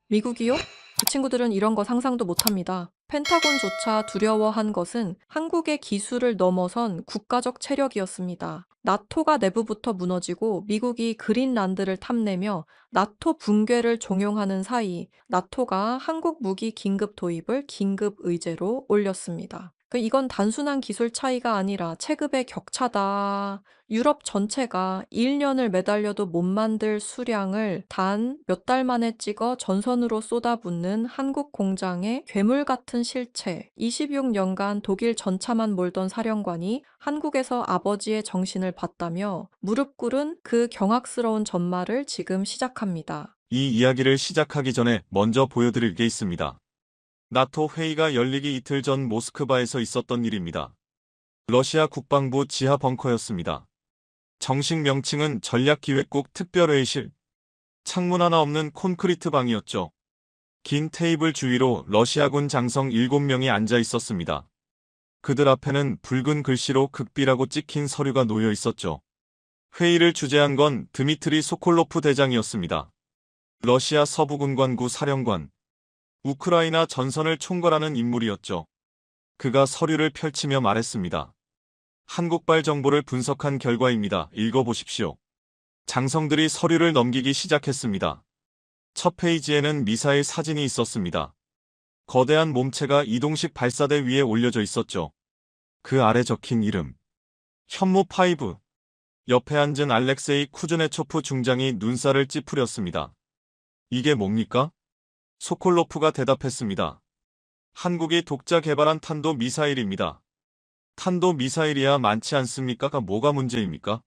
미국이요? 그 친구들은 이런 거 상상도 못합니다. 펜타곤조차 두려워한 것은 한국의 기술을 넘어선 국가적 체력이었습니다. 나토가 내부부터 무너지고 미국이 그린란드를 탐내며 나토 붕괴를 종용하는 사이 나토가 한국 무기 긴급 도입을 긴급 의제로 올렸습니다. 이건 단순한 기술 차이가 아니라 체급의 격차다. 유럽 전체가 1년을 매달려도 못 만들 수량을 단 몇 달 만에 찍어 전선으로 쏟아붓는 한국 공장의 괴물 같은 실체. 26년간 독일 전차만 몰던 사령관이 한국에서 아버지의 정신을 봤다며 무릎 꿇은 그 경악스러운 전말을 지금 시작합니다. 이 이야기를 시작하기 전에 먼저 보여드릴 게 있습니다. 나토 회의가 열리기 이틀 전 모스크바에서 있었던 일입니다. 러시아 국방부 지하 벙커였습니다. 정식 명칭은 전략기획국 특별회의실. 창문 하나 없는 콘크리트 방이었죠. 긴 테이블 주위로 러시아군 장성 7명이 앉아 있었습니다. 그들 앞에는 붉은 글씨로 극비라고 찍힌 서류가 놓여 있었죠. 회의를 주재한 건 드미트리 소콜로프 대장이었습니다. 러시아 서부군관구 사령관, 우크라이나 전선을 총괄하는 인물이었죠. 그가 서류를 펼치며 말했습니다. 한국발 정보를 분석한 결과입니다. 읽어보십시오. 장성들이 서류를 넘기기 시작했습니다. 첫 페이지에는 미사일 사진이 있었습니다. 거대한 몸체가 이동식 발사대 위에 올려져 있었죠. 그 아래 적힌 이름. 현무5. 옆에 앉은 알렉세이 쿠즈네초프 중장이 눈살을 찌푸렸습니다. 이게 뭡니까? 소콜로프가 대답했습니다. 한국이 독자 개발한 탄도 미사일입니다. 탄도 미사일이야 많지 않습니까? 뭐가 문제입니까?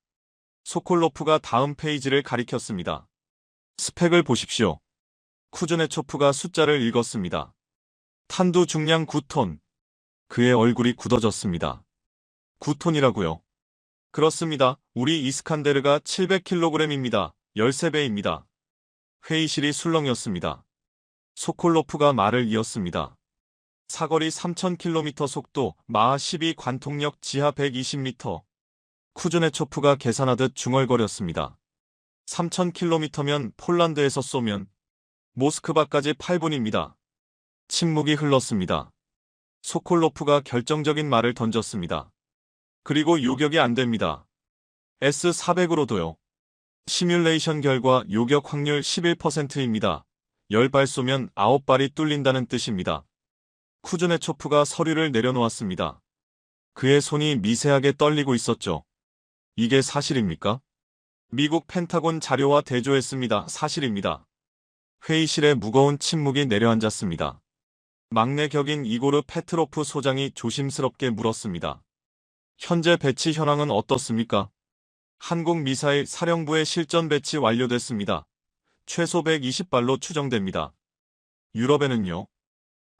소콜로프가 다음 페이지를 가리켰습니다. 스펙을 보십시오. 쿠즈네초프가 숫자를 읽었습니다. 탄두 중량 9톤. 그의 얼굴이 굳어졌습니다. 9톤이라고요? 그렇습니다. 우리 이스칸데르가 700kg입니다. 13배입니다. 회의실이 술렁였습니다. 소콜로프가 말을 이었습니다. 사거리 3000km 속도, 마하 12 관통력 지하 120m. 쿠즈네초프가 계산하듯 중얼거렸습니다. 3000km면 폴란드에서 쏘면 모스크바까지 8분입니다. 침묵이 흘렀습니다. 소콜로프가 결정적인 말을 던졌습니다. 그리고 요격이 안 됩니다. S-400으로도요. 시뮬레이션 결과 요격 확률 11%입니다. 10발 쏘면 9발이 뚫린다는 뜻입니다. 쿠즈네초프가 서류를 내려놓았습니다. 그의 손이 미세하게 떨리고 있었죠. 이게 사실입니까? 미국 펜타곤 자료와 대조했습니다. 사실입니다. 회의실에 무거운 침묵이 내려앉았습니다. 막내 격인 이고르 페트로프 소장이 조심스럽게 물었습니다. 현재 배치 현황은 어떻습니까? 한국 미사일 사령부의 실전 배치 완료됐습니다. 최소 120발로 추정됩니다. 유럽에는요?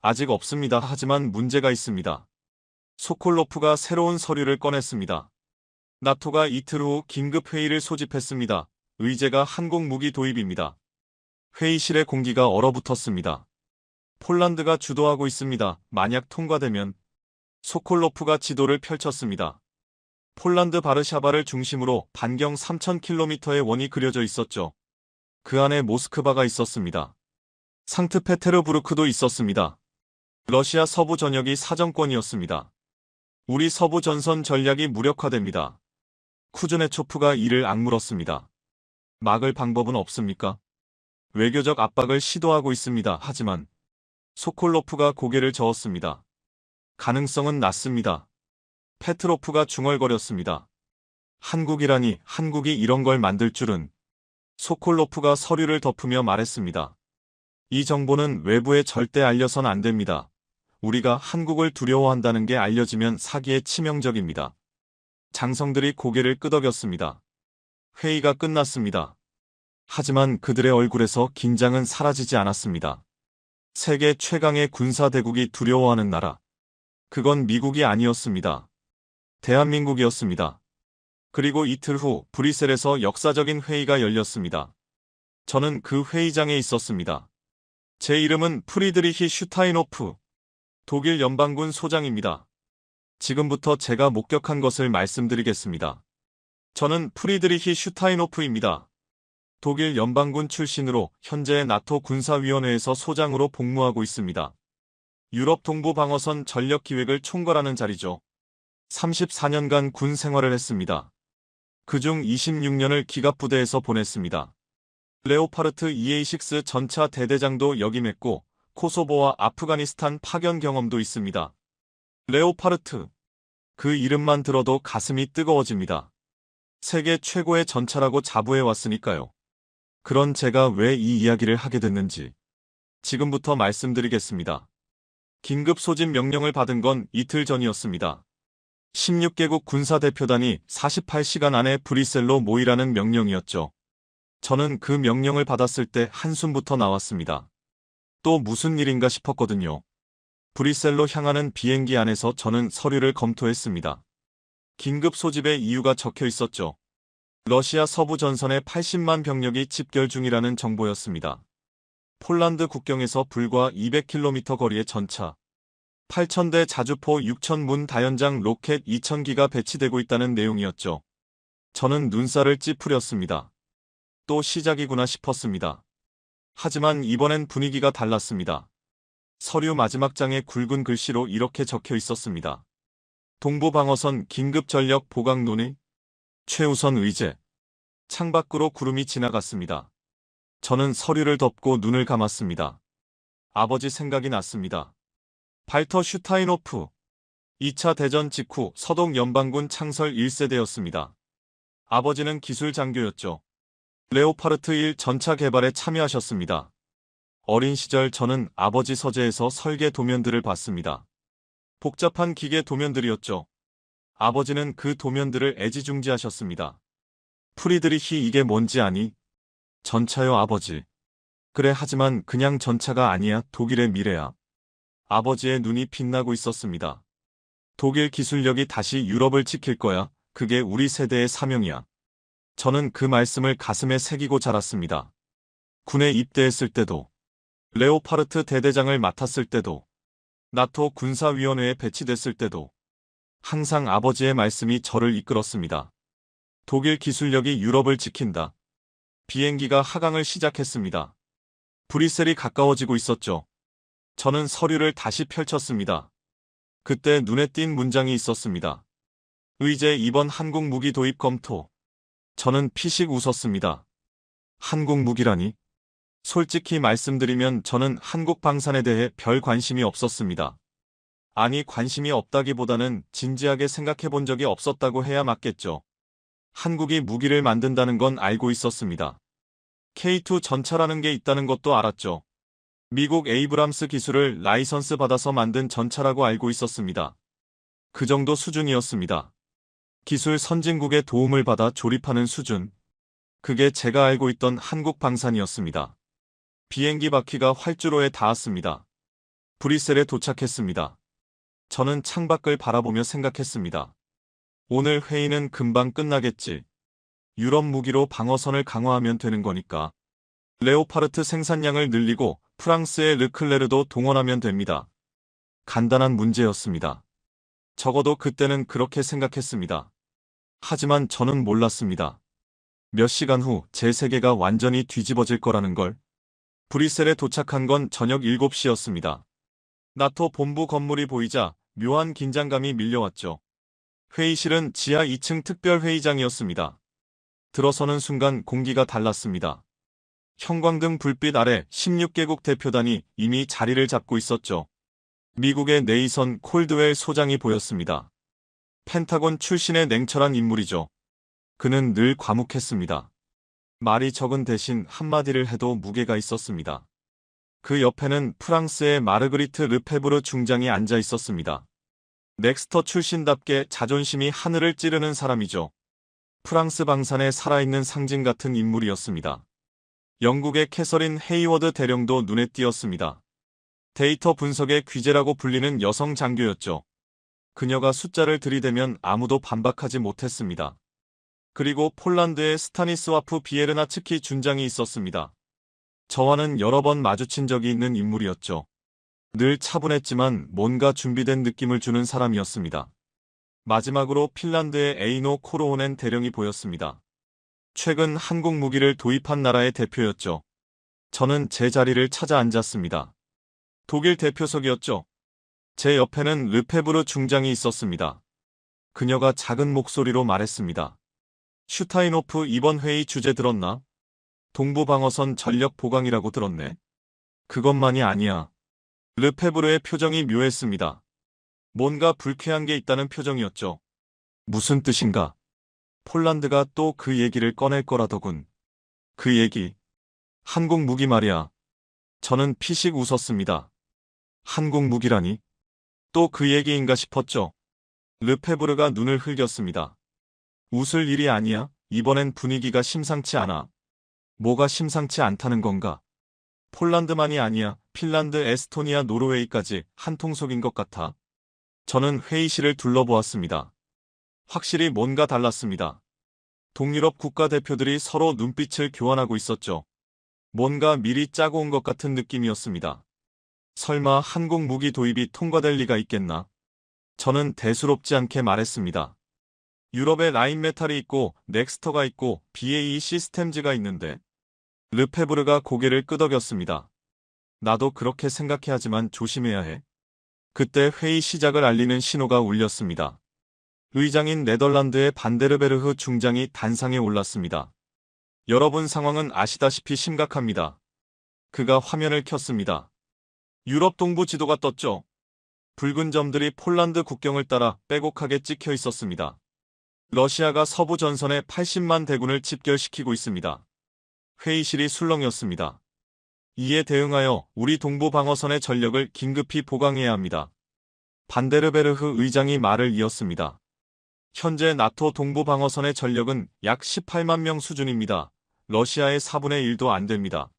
아직 없습니다. 하지만 문제가 있습니다. 소콜로프가 새로운 서류를 꺼냈습니다. 나토가 이틀 후 긴급 회의를 소집했습니다. 의제가 한국 무기 도입입니다. 회의실의 공기가 얼어붙었습니다. 폴란드가 주도하고 있습니다. 만약 통과되면 소콜로프가 지도를 펼쳤습니다. 폴란드 바르샤바를 중심으로 반경 3000km의 원이 그려져 있었죠. 그 안에 모스크바가 있었습니다. 상트페테르부르크도 있었습니다. 러시아 서부 전역이 사정권이었습니다. 우리 서부 전선 전략이 무력화됩니다. 쿠즈네초프가 이를 악물었습니다. 막을 방법은 없습니까? 외교적 압박을 시도하고 있습니다. 하지만 소콜로프가 고개를 저었습니다. 가능성은 낮습니다. 페트로프가 중얼거렸습니다. 한국이라니, 한국이 이런 걸 만들 줄은. 소콜로프가 서류를 덮으며 말했습니다. 이 정보는 외부에 절대 알려선 안 됩니다. 우리가 한국을 두려워한다는 게 알려지면 사기에 치명적입니다. 장성들이 고개를 끄덕였습니다. 회의가 끝났습니다. 하지만 그들의 얼굴에서 긴장은 사라지지 않았습니다. 세계 최강의 군사대국이 두려워하는 나라. 그건 미국이 아니었습니다. 대한민국이었습니다. 그리고 이틀 후 브뤼셀에서 역사적인 회의가 열렸습니다. 저는 그 회의장에 있었습니다. 제 이름은 프리드리히 슈타인호프, 독일 연방군 소장입니다. 지금부터 제가 목격한 것을 말씀드리겠습니다. 저는 프리드리히 슈타인호프입니다. 독일 연방군 출신으로 현재 나토 군사위원회에서 소장으로 복무하고 있습니다. 유럽 동부 방어선 전력 기획을 총괄하는 자리죠. 34년간 군 생활을 했습니다. 그중 26년을 기갑부대에서 보냈습니다. 레오파르트 EA6 전차 대대장도 역임했고 코소보와 아프가니스탄 파견 경험도 있습니다. 레오파르트. 그 이름만 들어도 가슴이 뜨거워집니다. 세계 최고의 전차라고 자부해 왔으니까요. 그런 제가 왜 이 이야기를 하게 됐는지 지금부터 말씀드리겠습니다. 긴급 소집 명령을 받은 건 이틀 전이었습니다. 16개국 군사대표단이 48시간 안에 브뤼셀로 모이라는 명령이었죠. 저는 그 명령을 받았을 때 한숨부터 나왔습니다. 또 무슨 일인가 싶었거든요. 브뤼셀로 향하는 비행기 안에서 저는 서류를 검토했습니다. 긴급 소집의 이유가 적혀 있었죠. 러시아 서부 전선에 80만 병력이 집결 중이라는 정보였습니다. 폴란드 국경에서 불과 200km 거리의 전차, 8,000대 자주포 6,000문 다연장 로켓 2,000기가 배치되고 있다는 내용이었죠. 저는 눈살을 찌푸렸습니다. 또 시작이구나 싶었습니다. 하지만 이번엔 분위기가 달랐습니다. 서류 마지막 장에 굵은 글씨로 이렇게 적혀 있었습니다. 동부방어선 긴급전력 보강 논의, 최우선 의제. 창밖으로 구름이 지나갔습니다. 저는 서류를 덮고 눈을 감았습니다. 아버지 생각이 났습니다. 발터 슈타인호프. 2차 대전 직후 서독 연방군 창설 1세대였습니다. 아버지는 기술 장교였죠. 레오파르트 1 전차 개발에 참여하셨습니다. 어린 시절 저는 아버지 서재에서 설계 도면들을 봤습니다. 복잡한 기계 도면들이었죠. 아버지는 그 도면들을 애지중지하셨습니다. 프리드리히 이게 뭔지 아니? 전차요 아버지. 그래 하지만 그냥 전차가 아니야 독일의 미래야. 아버지의 눈이 빛나고 있었습니다. 독일 기술력이 다시 유럽을 지킬 거야. 그게 우리 세대의 사명이야. 저는 그 말씀을 가슴에 새기고 자랐습니다. 군에 입대했을 때도, 레오파르트 대대장을 맡았을 때도, 나토 군사위원회에 배치됐을 때도 항상 아버지의 말씀이 저를 이끌었습니다. 독일 기술력이 유럽을 지킨다. 비행기가 하강을 시작했습니다. 브뤼셀이 가까워지고 있었죠. 저는 서류를 다시 펼쳤습니다. 그때 눈에 띈 문장이 있었습니다. 의제 2번 한국 무기 도입 검토. 저는 피식 웃었습니다. 한국 무기라니? 솔직히 말씀드리면 저는 한국 방산에 대해 별 관심이 없었습니다. 아니 관심이 없다기보다는 진지하게 생각해 본 적이 없었다고 해야 맞겠죠. 한국이 무기를 만든다는 건 알고 있었습니다. K2 전차라는 게 있다는 것도 알았죠. 미국 에이브람스 기술을 라이선스 받아서 만든 전차라고 알고 있었습니다. 그 정도 수준이었습니다. 기술 선진국의 도움을 받아 조립하는 수준. 그게 제가 알고 있던 한국 방산이었습니다. 비행기 바퀴가 활주로에 닿았습니다. 브뤼셀에 도착했습니다. 저는 창밖을 바라보며 생각했습니다. 오늘 회의는 금방 끝나겠지. 유럽 무기로 방어선을 강화하면 되는 거니까. 레오파르트 생산량을 늘리고 프랑스의 르클레르도 동원하면 됩니다. 간단한 문제였습니다. 적어도 그때는 그렇게 생각했습니다. 하지만 저는 몰랐습니다. 몇 시간 후 제 세계가 완전히 뒤집어질 거라는 걸. 브뤼셀에 도착한 건 저녁 7시였습니다. 나토 본부 건물이 보이자 묘한 긴장감이 밀려왔죠. 회의실은 지하 2층 특별회의장이었습니다. 들어서는 순간 공기가 달랐습니다. 형광등 불빛 아래 16개국 대표단이 이미 자리를 잡고 있었죠. 미국의 네이선 콜드웰 소장이 보였습니다. 펜타곤 출신의 냉철한 인물이죠. 그는 늘 과묵했습니다. 말이 적은 대신 한마디를 해도 무게가 있었습니다. 그 옆에는 프랑스의 마르그리트 르페브르 중장이 앉아 있었습니다. 넥스터 출신답게 자존심이 하늘을 찌르는 사람이죠. 프랑스 방산의 살아있는 상징 같은 인물이었습니다. 영국의 캐서린 헤이워드 대령도 눈에 띄었습니다. 데이터 분석의 귀재라고 불리는 여성 장교였죠. 그녀가 숫자를 들이대면 아무도 반박하지 못했습니다. 그리고 폴란드의 스타니스와프 비에르나츠키 준장이 있었습니다. 저와는 여러 번 마주친 적이 있는 인물이었죠. 늘 차분했지만 뭔가 준비된 느낌을 주는 사람이었습니다. 마지막으로 핀란드의 에이노 코르호넨 대령이 보였습니다. 최근 한국 무기를 도입한 나라의 대표였죠. 저는 제 자리를 찾아 앉았습니다. 독일 대표석이었죠. 제 옆에는 르페브르 중장이 있었습니다. 그녀가 작은 목소리로 말했습니다. 슈타인호프 이번 회의 주제 들었나? 동부방어선 전력 보강이라고 들었네. 그것만이 아니야. 르페브르의 표정이 묘했습니다. 뭔가 불쾌한 게 있다는 표정이었죠. 무슨 뜻인가? 폴란드가 또 그 얘기를 꺼낼 거라더군. 그 얘기. 한국 무기 말이야. 저는 피식 웃었습니다. 한국 무기라니? 또 그 얘기인가 싶었죠. 르페브르가 눈을 흘겼습니다. 웃을 일이 아니야. 이번엔 분위기가 심상치 않아. 뭐가 심상치 않다는 건가? 폴란드만이 아니야. 핀란드, 에스토니아, 노르웨이까지 한통속인 것 같아. 저는 회의실을 둘러보았습니다. 확실히 뭔가 달랐습니다. 동유럽 국가대표들이 서로 눈빛을 교환하고 있었죠. 뭔가 미리 짜고 온 것 같은 느낌이었습니다. 설마 한국 무기 도입이 통과될 리가 있겠나? 저는 대수롭지 않게 말했습니다. 유럽에 라인메탈이 있고 넥스터가 있고 BAE 시스템즈가 있는데. 르페브르가 고개를 끄덕였습니다. 나도 그렇게 생각해 하지만 조심해야 해. 그때 회의 시작을 알리는 신호가 울렸습니다. 의장인 네덜란드의 반데르베르흐 중장이 단상에 올랐습니다. 여러분 상황은 아시다시피 심각합니다. 그가 화면을 켰습니다. 유럽 동부 지도가 떴죠. 붉은 점들이 폴란드 국경을 따라 빼곡하게 찍혀 있었습니다. 러시아가 서부 전선에 80만 대군을 집결시키고 있습니다. 회의실이 술렁였습니다. 이에 대응하여 우리 동부 방어선의 전력을 긴급히 보강해야 합니다. 반데르베르흐 의장이 말을 이었습니다. 현재 나토 동부 방어선의 전력은 약 18만 명 수준입니다. 러시아의 4분의 1도 안 됩니다.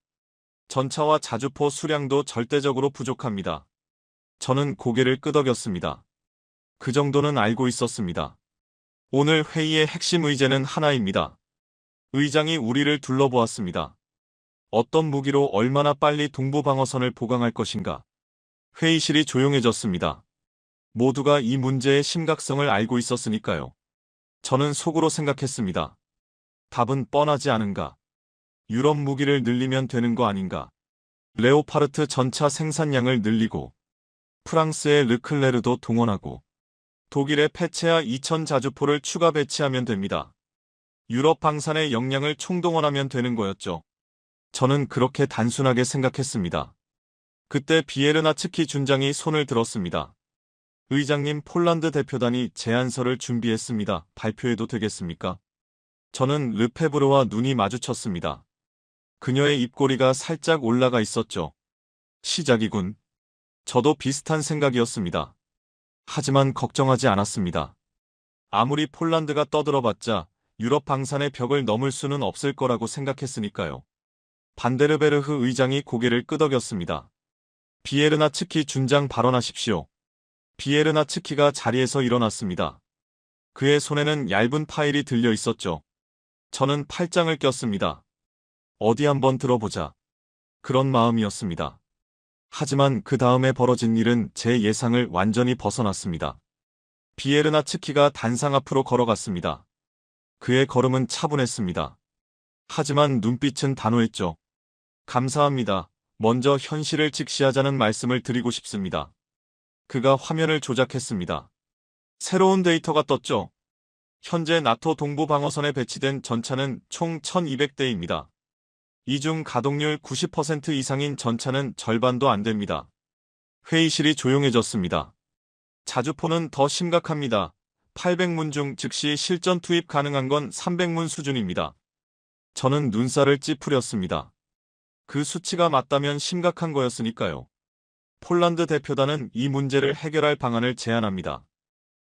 전차와 자주포 수량도 절대적으로 부족합니다. 저는 고개를 끄덕였습니다. 그 정도는 알고 있었습니다. 오늘 회의의 핵심 의제는 하나입니다. 의장이 우리를 둘러보았습니다. 어떤 무기로 얼마나 빨리 동부 방어선을 보강할 것인가? 회의실이 조용해졌습니다. 모두가 이 문제의 심각성을 알고 있었으니까요. 저는 속으로 생각했습니다. 답은 뻔하지 않은가? 유럽 무기를 늘리면 되는 거 아닌가? 레오파르트 전차 생산량을 늘리고 프랑스의 르클레르도 동원하고 독일의 페체아 2000 자주포를 추가 배치하면 됩니다. 유럽 방산의 역량을 총동원하면 되는 거였죠. 저는 그렇게 단순하게 생각했습니다. 그때 비에르나츠키 준장이 손을 들었습니다. 의장님, 폴란드 대표단이 제안서를 준비했습니다. 발표해도 되겠습니까? 저는 르페브르와 눈이 마주쳤습니다. 그녀의 입꼬리가 살짝 올라가 있었죠. 시작이군. 저도 비슷한 생각이었습니다. 하지만 걱정하지 않았습니다. 아무리 폴란드가 떠들어봤자 유럽 방산의 벽을 넘을 수는 없을 거라고 생각했으니까요. 반데르베르흐 의장이 고개를 끄덕였습니다. 비에르나츠키 준장 발언하십시오. 비에르나츠키가 자리에서 일어났습니다. 그의 손에는 얇은 파일이 들려 있었죠. 저는 팔짱을 꼈습니다. 어디 한번 들어보자. 그런 마음이었습니다. 하지만 그 다음에 벌어진 일은 제 예상을 완전히 벗어났습니다. 비에르나츠키가 단상 앞으로 걸어갔습니다. 그의 걸음은 차분했습니다. 하지만 눈빛은 단호했죠. 감사합니다. 먼저 현실을 직시하자는 말씀을 드리고 싶습니다. 그가 화면을 조작했습니다. 새로운 데이터가 떴죠. 현재 나토 동부 방어선에 배치된 전차는 총 1200대입니다. 이 중 가동률 90% 이상인 전차는 절반도 안 됩니다. 회의실이 조용해졌습니다. 자주포는 더 심각합니다. 800문 중 즉시 실전 투입 가능한 건 300문 수준입니다. 저는 눈살을 찌푸렸습니다. 그 수치가 맞다면 심각한 거였으니까요. 폴란드 대표단은 이 문제를 해결할 방안을 제안합니다.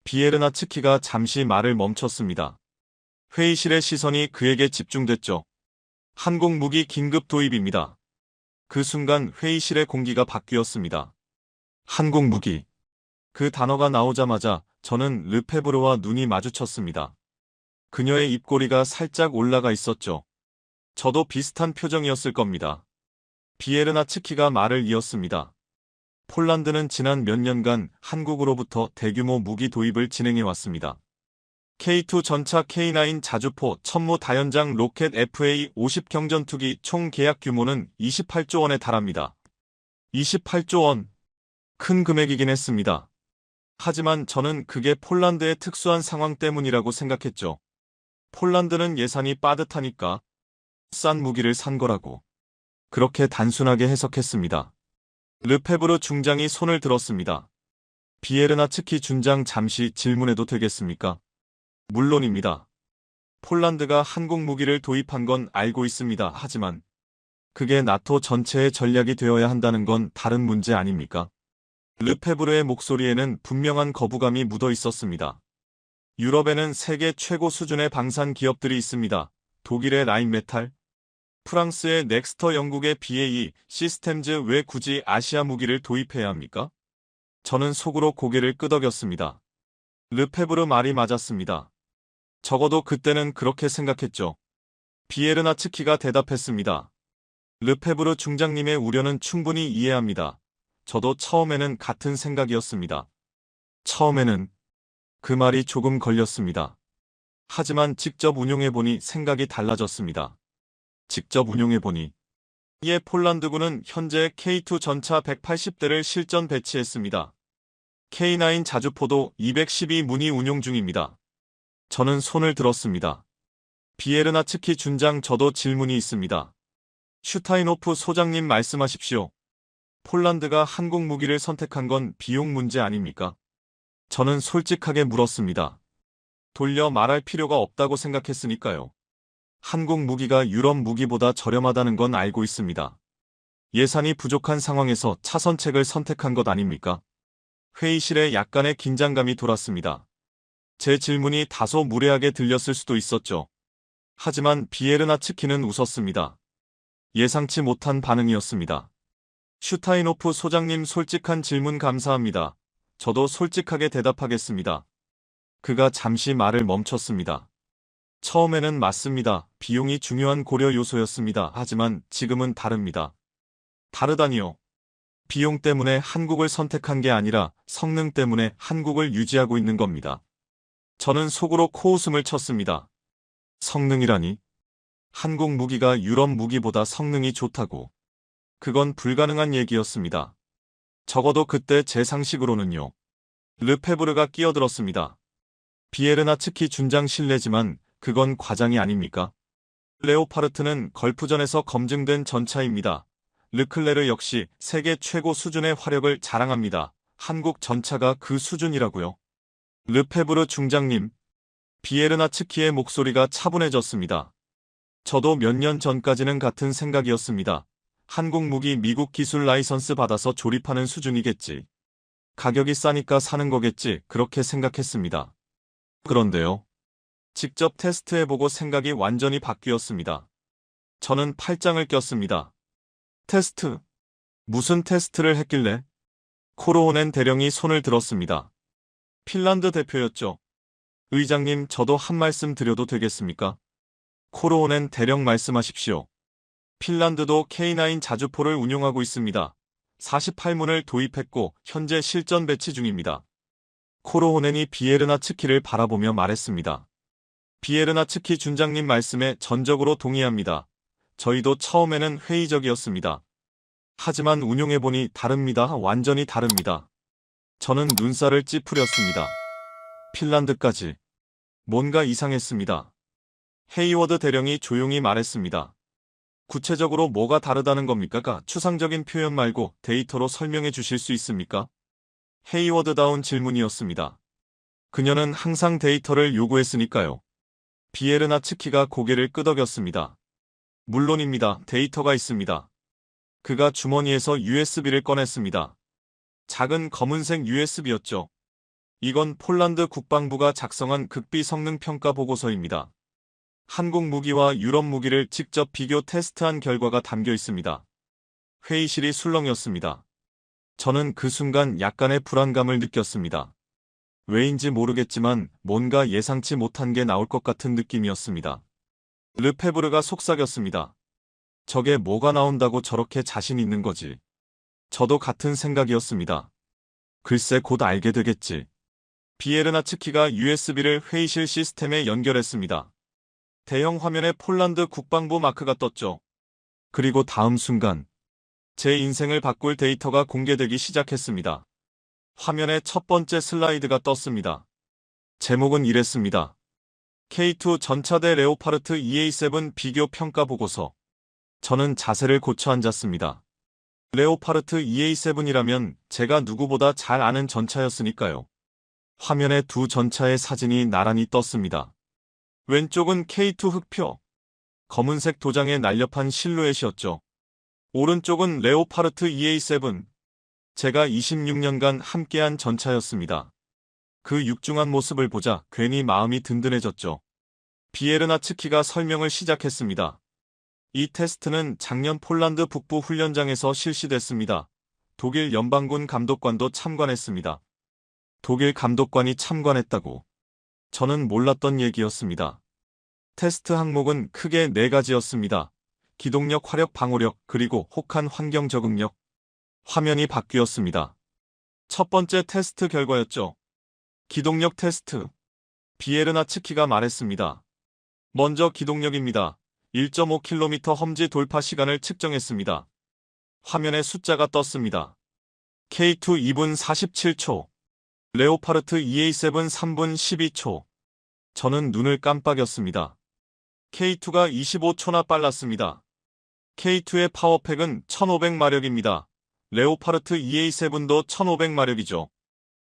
비에르나츠키가 잠시 말을 멈췄습니다. 회의실의 시선이 그에게 집중됐죠. 한국 무기 긴급 도입입니다. 그 순간 회의실의 공기가 바뀌었습니다. 한국 무기. 그 단어가 나오자마자 저는 르페브르와 눈이 마주쳤습니다. 그녀의 입꼬리가 살짝 올라가 있었죠. 저도 비슷한 표정이었을 겁니다. 비에르나츠키가 말을 이었습니다. 폴란드는 지난 몇 년간 한국으로부터 대규모 무기 도입을 진행해왔습니다. K2 전차 K9 자주포 천무 다연장 로켓 FA-50 경전투기 총 계약 규모는 28조 원에 달합니다. 28조 원. 큰 금액이긴 했습니다. 하지만 저는 그게 폴란드의 특수한 상황 때문이라고 생각했죠. 폴란드는 예산이 빠듯하니까 싼 무기를 산 거라고. 그렇게 단순하게 해석했습니다. 르페브르 중장이 손을 들었습니다. 비에르나츠키 준장 잠시 질문해도 되겠습니까? 물론입니다. 폴란드가 한국 무기를 도입한 건 알고 있습니다. 하지만 그게 나토 전체의 전략이 되어야 한다는 건 다른 문제 아닙니까? 르페브르의 목소리에는 분명한 거부감이 묻어 있었습니다. 유럽에는 세계 최고 수준의 방산 기업들이 있습니다. 독일의 라인메탈, 프랑스의 넥스터, 영국의 BAE 시스템즈, 왜 굳이 아시아 무기를 도입해야 합니까? 저는 속으로 고개를 끄덕였습니다. 르페브르 말이 맞았습니다. 적어도 그때는 그렇게 생각했죠. 비에르나츠키가 대답했습니다. 르페브르 중장님의 우려는 충분히 이해합니다. 저도 처음에는 같은 생각이었습니다. 처음에는 그 말이 조금 걸렸습니다. 하지만 직접 운용해보니 생각이 달라졌습니다. 직접 운용해보니 이에 폴란드군은 현재 K2 전차 180대를 실전 배치했습니다. K9 자주포도 212문이 운용 중입니다. 저는 손을 들었습니다. 비에르나츠키 준장, 저도 질문이 있습니다. 슈타이노프 소장님 말씀하십시오. 폴란드가 한국 무기를 선택한 건 비용 문제 아닙니까? 저는 솔직하게 물었습니다. 돌려 말할 필요가 없다고 생각했으니까요. 한국 무기가 유럽 무기보다 저렴하다는 건 알고 있습니다. 예산이 부족한 상황에서 차선책을 선택한 것 아닙니까? 회의실에 약간의 긴장감이 돌았습니다. 제 질문이 다소 무례하게 들렸을 수도 있었죠. 하지만 비에르나츠키는 웃었습니다. 예상치 못한 반응이었습니다. 슈타이노프 소장님, 솔직한 질문 감사합니다. 저도 솔직하게 대답하겠습니다. 그가 잠시 말을 멈췄습니다. 처음에는 맞습니다. 비용이 중요한 고려 요소였습니다. 하지만 지금은 다릅니다. 다르다니요. 비용 때문에 한국을 선택한 게 아니라 성능 때문에 한국을 유지하고 있는 겁니다. 저는 속으로 코웃음을 쳤습니다. 성능이라니? 한국 무기가 유럽 무기보다 성능이 좋다고. 그건 불가능한 얘기였습니다. 적어도 그때 제 상식으로는요. 르페브르가 끼어들었습니다. 비에르나츠키 준장 실례지만 그건 과장이 아닙니까? 레오파르트는 걸프전에서 검증된 전차입니다. 르클레르 역시 세계 최고 수준의 화력을 자랑합니다. 한국 전차가 그 수준이라고요. 르페브르 중장님. 비에르나츠키의 목소리가 차분해졌습니다. 저도 몇 년 전까지는 같은 생각이었습니다. 한국 무기 미국 기술 라이선스 받아서 조립하는 수준이겠지. 가격이 싸니까 사는 거겠지, 그렇게 생각했습니다. 그런데요. 직접 테스트해보고 생각이 완전히 바뀌었습니다. 저는 팔짱을 꼈습니다. 테스트? 무슨 테스트를 했길래? 코로오넨 대령이 손을 들었습니다. 핀란드 대표였죠. 의장님, 저도 한 말씀 드려도 되겠습니까? 코로오넨 대령 말씀하십시오. 핀란드도 K9 자주포를 운용하고 있습니다. 48문을 도입했고 현재 실전 배치 중입니다. 코로오넨이 비에르나츠키를 바라보며 말했습니다. 비에르나츠키 준장님 말씀에 전적으로 동의합니다. 저희도 처음에는 회의적이었습니다. 하지만 운용해보니 다릅니다. 완전히 다릅니다. 저는 눈살을 찌푸렸습니다. 핀란드까지. 뭔가 이상했습니다. 헤이워드 대령이 조용히 말했습니다. 구체적으로 뭐가 다르다는 겁니까? 추상적인 표현 말고 데이터로 설명해 주실 수 있습니까? 헤이워드다운 질문이었습니다. 그녀는 항상 데이터를 요구했으니까요. 비에르나츠키가 고개를 끄덕였습니다. 물론입니다. 데이터가 있습니다. 그가 주머니에서 USB를 꺼냈습니다. 작은 검은색 USB였죠. 이건 폴란드 국방부가 작성한 극비 성능 평가 보고서입니다. 한국 무기와 유럽 무기를 직접 비교 테스트한 결과가 담겨 있습니다. 회의실이 술렁였습니다. 저는 그 순간 약간의 불안감을 느꼈습니다. 왜인지 모르겠지만 뭔가 예상치 못한 게 나올 것 같은 느낌이었습니다. 르페브르가 속삭였습니다. 저게 뭐가 나온다고 저렇게 자신 있는 거지. 저도 같은 생각이었습니다. 글쎄 곧 알게 되겠지. 비에르나츠키가 USB를 회의실 시스템에 연결했습니다. 대형 화면에 폴란드 국방부 마크가 떴죠. 그리고 다음 순간 제 인생을 바꿀 데이터가 공개되기 시작했습니다. 화면에 첫 번째 슬라이드가 떴습니다. 제목은 이랬습니다. K2 전차대 레오파르트 EA7 비교 평가 보고서. 저는 자세를 고쳐 앉았습니다. 레오파르트 EA7이라면 제가 누구보다 잘 아는 전차였으니까요. 화면에 두 전차의 사진이 나란히 떴습니다. 왼쪽은 K2 흑표, 검은색 도장의 날렵한 실루엣이었죠. 오른쪽은 레오파르트 EA7, 제가 26년간 함께한 전차였습니다. 그 육중한 모습을 보자 괜히 마음이 든든해졌죠. 비에르나츠키가 설명을 시작했습니다. 이 테스트는 작년 폴란드 북부 훈련장에서 실시됐습니다. 독일 연방군 감독관도 참관했습니다. 독일 감독관이 참관했다고. 저는 몰랐던 얘기였습니다. 테스트 항목은 크게 4가지였습니다. 기동력, 화력, 방어력, 그리고 혹한 환경 적응력. 화면이 바뀌었습니다. 첫 번째 테스트 결과였죠. 기동력 테스트. 비에르나츠키가 말했습니다. 먼저 기동력입니다. 1.5km 험지 돌파 시간을 측정했습니다. 화면에 숫자가 떴습니다. K2 2분 47초, 레오파르트 EA7 3분 12초. 저는 눈을 깜빡였습니다. K2가 25초나 빨랐습니다. K2의 파워팩은 1500마력입니다. 레오파르트 EA7도 1500마력이죠.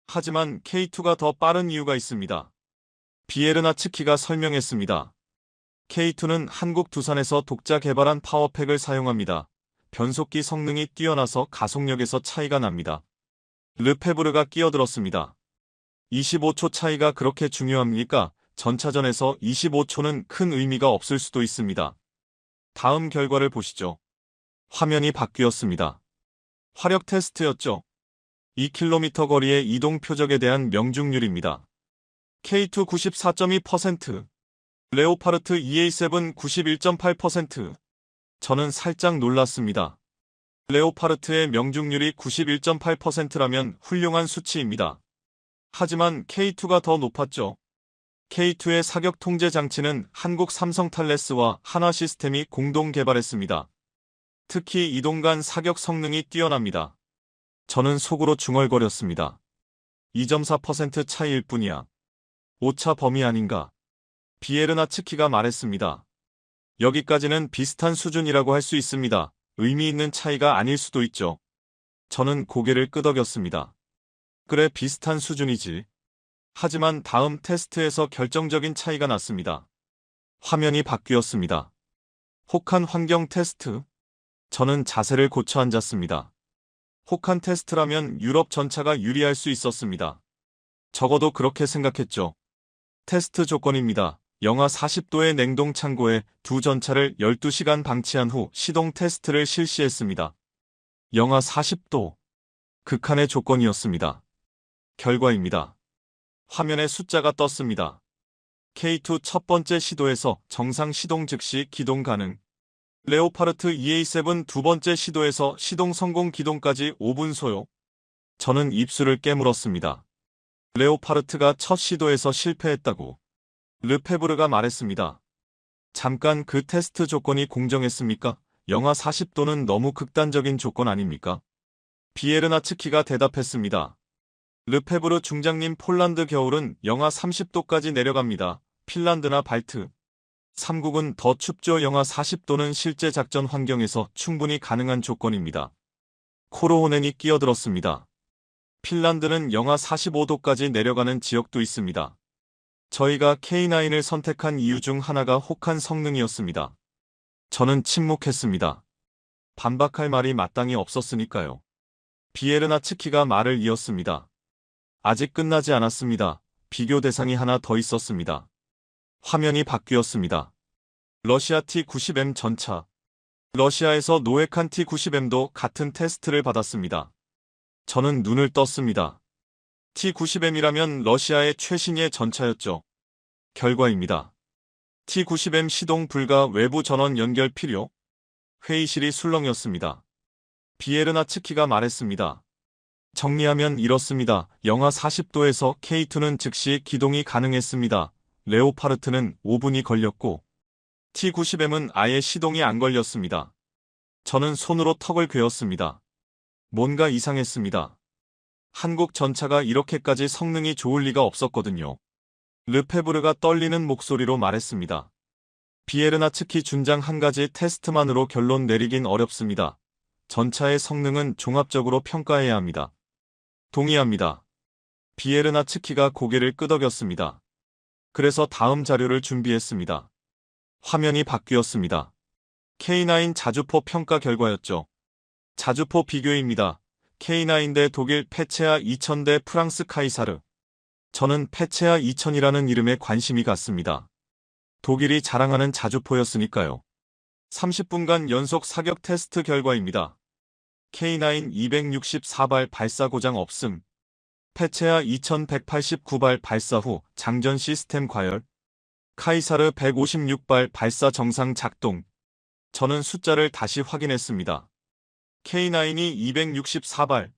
하지만 K2가 더 빠른 이유가 있습니다. 비에르나츠키가 설명했습니다. K2는 한국 두산에서 독자 개발한 파워팩을 사용합니다. 변속기 성능이 뛰어나서 가속력에서 차이가 납니다. 르페브르가 끼어들었습니다. 25초 차이가 그렇게 중요합니까? 전차전에서 25초는 큰 의미가 없을 수도 있습니다. 다음 결과를 보시죠. 화면이 바뀌었습니다. 화력 테스트였죠. 2km 거리의 이동 표적에 대한 명중률입니다. K2 94.2%, 레오파르트 EA7 91.8%. 저는 살짝 놀랐습니다. 레오파르트의 명중률이 91.8%라면 훌륭한 수치입니다. 하지만 K2가 더 높았죠. K2의 사격 통제 장치는 한국 삼성 탈레스와 한화 시스템이 공동 개발했습니다. 특히 이동 간 사격 성능이 뛰어납니다. 저는 속으로 중얼거렸습니다. 2.4% 차이일 뿐이야. 오차 범위 아닌가? 비에르나츠키가 말했습니다. 여기까지는 비슷한 수준이라고 할 수 있습니다. 의미 있는 차이가 아닐 수도 있죠. 저는 고개를 끄덕였습니다. 그래, 비슷한 수준이지. 하지만 다음 테스트에서 결정적인 차이가 났습니다. 화면이 바뀌었습니다. 혹한 환경 테스트. 저는 자세를 고쳐 앉았습니다. 혹한 테스트라면 유럽 전차가 유리할 수 있었습니다. 적어도 그렇게 생각했죠. 테스트 조건입니다. 영하 40도의 냉동 창고에 두 전차를 12시간 방치한 후 시동 테스트를 실시했습니다. 영하 40도. 극한의 조건이었습니다. 결과입니다. 화면에 숫자가 떴습니다. K2 첫 번째 시도에서 정상 시동 즉시 기동 가능. 레오파르트 EA7 두 번째 시도에서 시동 성공 기동까지 5분 소요. 저는 입술을 깨물었습니다. 레오파르트가 첫 시도에서 실패했다고. 르페브르가 말했습니다. 잠깐, 그 테스트 조건이 공정했습니까? 영하 40도는 너무 극단적인 조건 아닙니까? 비에르나츠키가 대답했습니다. 르페브르 중장님, 폴란드 겨울은 영하 30도까지 내려갑니다. 핀란드나 발트 3국은 더 춥죠. 영하 40도는 실제 작전 환경에서 충분히 가능한 조건입니다. 코로호넨이 끼어들었습니다. 핀란드는 영하 45도까지 내려가는 지역도 있습니다. 저희가 K9을 선택한 이유 중 하나가 혹한 성능이었습니다. 저는 침묵했습니다. 반박할 말이 마땅히 없었으니까요. 비에르나츠키가 말을 이었습니다. 아직 끝나지 않았습니다. 비교 대상이 하나 더 있었습니다. 화면이 바뀌었습니다. 러시아 T-90M 전차. 러시아에서 노획한 T-90M도 같은 테스트를 받았습니다. 저는 눈을 떴습니다. T-90M이라면 러시아의 최신의 전차였죠. 결과입니다. T-90M 시동 불가, 외부 전원 연결 필요. 회의실이 술렁였습니다. 비에르나츠키가 말했습니다. 정리하면 이렇습니다. 영하 40도에서 K2는 즉시 기동이 가능했습니다. 레오파르트는 5분이 걸렸고 T-90M은 아예 시동이 안 걸렸습니다. 저는 손으로 턱을 괴었습니다. 뭔가 이상했습니다. 한국 전차가 이렇게까지 성능이 좋을 리가 없었거든요. 르페브르가 떨리는 목소리로 말했습니다. 비에르나츠키 준장 한 가지 테스트만으로 결론 내리긴 어렵습니다. 전차의 성능은 종합적으로 평가해야 합니다. 동의합니다. 비에르나츠키가 고개를 끄덕였습니다. 그래서 다음 자료를 준비했습니다. 화면이 바뀌었습니다. K9 자주포 평가 결과였죠. 자주포 비교입니다. K9 대 독일 페체아 2000 대 프랑스 카이사르. 저는 페체아 2000이라는 이름에 관심이 갔습니다. 독일이 자랑하는 자주포였으니까요. 30분간 연속 사격 테스트 결과입니다. K9 264발 발사 고장 없음. 페체아 2189발 발사 후 장전 시스템 과열. 카이사르 156발 발사 정상 작동. 저는 숫자를 다시 확인했습니다. K9이 264발,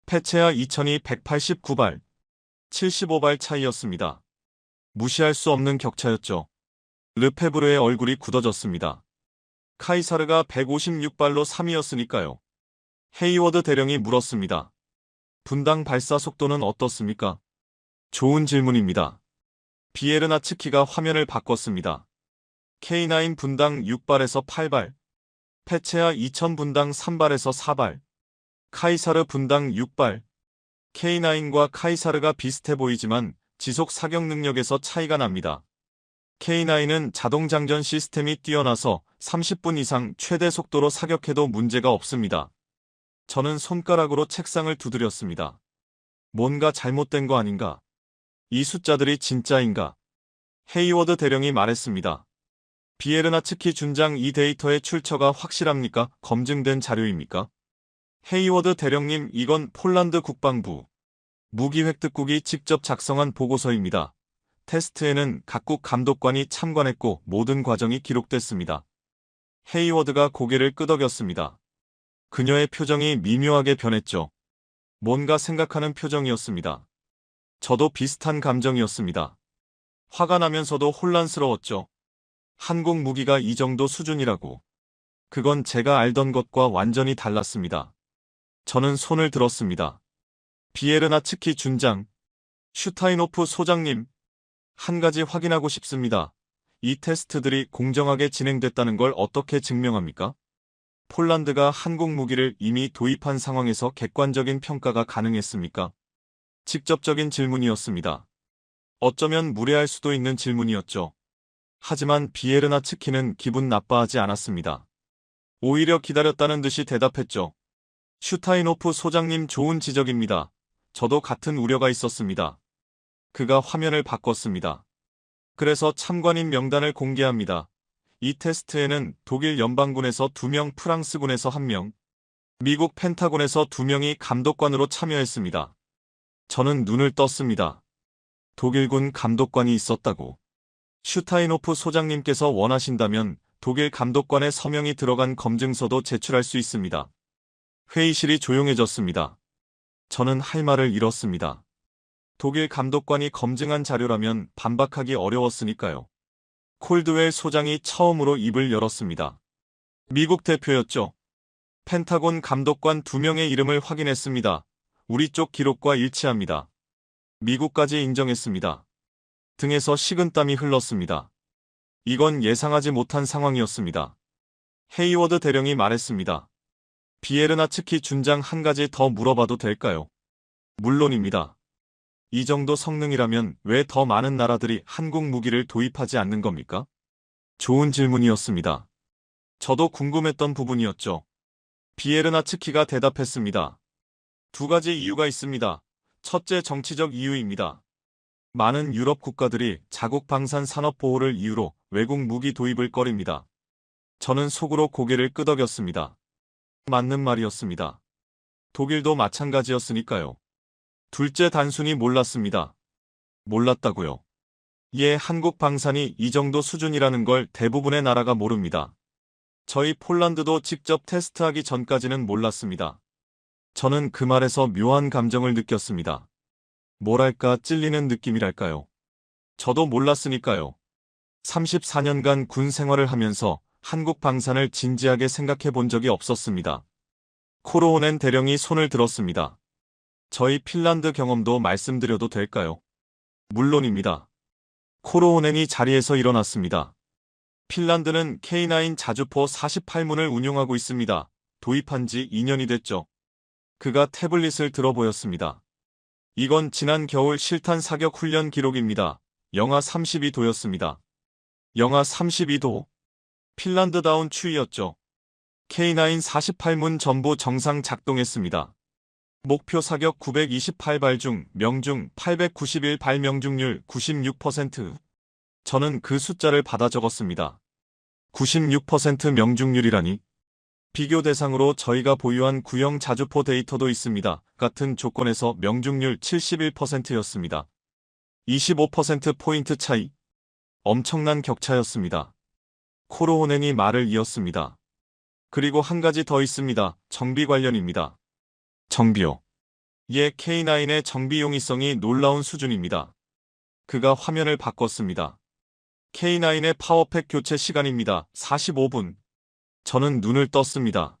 페체아 2000이 189발, 75발 차이였습니다. 무시할 수 없는 격차였죠. 르페브르의 얼굴이 굳어졌습니다. 카이사르가 156발로 3위였으니까요. 헤이워드 대령이 물었습니다. 분당 발사 속도는 어떻습니까? 좋은 질문입니다. 비에르나츠키가 화면을 바꿨습니다. K9 분당 6발에서 8발, 페체아 2000 분당 3발에서 4발, 카이사르 분당 6발. K9과 카이사르가 비슷해 보이지만 지속 사격 능력에서 차이가 납니다. K9은 자동 장전 시스템이 뛰어나서 30분 이상 최대 속도로 사격해도 문제가 없습니다. 저는 손가락으로 책상을 두드렸습니다. 뭔가 잘못된 거 아닌가? 이 숫자들이 진짜인가? 헤이워드 대령이 말했습니다. 비에르나츠키 준장 이 데이터의 출처가 확실합니까? 검증된 자료입니까? 헤이워드 대령님, 이건 폴란드 국방부 무기획득국이 직접 작성한 보고서입니다. 테스트에는 각국 감독관이 참관했고 모든 과정이 기록됐습니다. 헤이워드가 고개를 끄덕였습니다. 그녀의 표정이 미묘하게 변했죠. 뭔가 생각하는 표정이었습니다. 저도 비슷한 감정이었습니다. 화가 나면서도 혼란스러웠죠. 한국 무기가 이 정도 수준이라고. 그건 제가 알던 것과 완전히 달랐습니다. 저는 손을 들었습니다. 비에르나츠키 준장, 슈타이노프 소장님, 한 가지 확인하고 싶습니다. 이 테스트들이 공정하게 진행됐다는 걸 어떻게 증명합니까? 폴란드가 한국 무기를 이미 도입한 상황에서 객관적인 평가가 가능했습니까? 직접적인 질문이었습니다. 어쩌면 무례할 수도 있는 질문이었죠. 하지만 비에르나츠키는 기분 나빠하지 않았습니다. 오히려 기다렸다는 듯이 대답했죠. 슈타이노프 소장님, 좋은 지적입니다. 저도 같은 우려가 있었습니다. 그가 화면을 바꿨습니다. 그래서 참관인 명단을 공개합니다. 이 테스트에는 독일 연방군에서 2명, 프랑스군에서 1명, 미국 펜타곤에서 2명이 감독관으로 참여했습니다. 저는 눈을 떴습니다. 독일군 감독관이 있었다고. 슈타이노프 소장님께서 원하신다면 독일 감독관의 서명이 들어간 검증서도 제출할 수 있습니다. 회의실이 조용해졌습니다. 저는 할 말을 잃었습니다. 독일 감독관이 검증한 자료라면 반박하기 어려웠으니까요. 콜드웰 소장이 처음으로 입을 열었습니다. 미국 대표였죠. 펜타곤 감독관 2명의 이름을 확인했습니다. 우리 쪽 기록과 일치합니다. 미국까지 인정했습니다. 등에서 식은땀이 흘렀습니다. 이건 예상하지 못한 상황이었습니다. 헤이워드 대령이 말했습니다. 비에르나츠키 준장, 한 가지 더 물어봐도 될까요? 물론입니다. 이 정도 성능이라면 왜 더 많은 나라들이 한국 무기를 도입하지 않는 겁니까? 좋은 질문이었습니다. 저도 궁금했던 부분이었죠. 비에르나츠키가 대답했습니다. 2가지 이유가 있습니다. 첫째, 정치적 이유입니다. 많은 유럽 국가들이 자국 방산 산업 보호를 이유로 외국 무기 도입을 꺼립니다. 저는 속으로 고개를 끄덕였습니다. 맞는 말이었습니다. 독일도 마찬가지였으니까요. 둘째, 단순히 몰랐습니다. 몰랐다고요. 예, 한국 방산이 이 정도 수준이라는 걸 대부분의 나라가 모릅니다. 저희 폴란드도 직접 테스트하기 전까지는 몰랐습니다. 저는 그 말에서 묘한 감정을 느꼈습니다. 뭐랄까 찔리는 느낌이랄까요. 저도 몰랐으니까요. 34년간 군 생활을 하면서 한국 방산을 진지하게 생각해 본 적이 없었습니다. 코로호넨 대령이 손을 들었습니다. 저희 핀란드 경험도 말씀드려도 될까요? 물론입니다. 코로호넨이 자리에서 일어났습니다. 핀란드는 K9 자주포 48문을 운용하고 있습니다. 도입한 지 2년이 됐죠. 그가 태블릿을 들어 보였습니다. 이건 지난 겨울 실탄 사격 훈련 기록입니다. 영하 32도였습니다. 영하 32도. 핀란드다운 추위였죠. K9 48문 전부 정상 작동했습니다. 목표 사격 928발 중 명중 891발 명중률 96%. 저는 그 숫자를 받아 적었습니다. 96% 명중률이라니. 비교 대상으로 저희가 보유한 구형 자주포 데이터도 있습니다. 같은 조건에서 명중률 71%였습니다. 25%포인트 차이. 엄청난 격차였습니다. 코로호넨이 말을 이었습니다. 그리고 한 가지 더 있습니다. 정비 관련입니다. 정비요. 예, K9의 정비 용이성이 놀라운 수준입니다. 그가 화면을 바꿨습니다. K9의 파워팩 교체 시간입니다. 45분. 저는 눈을 떴습니다.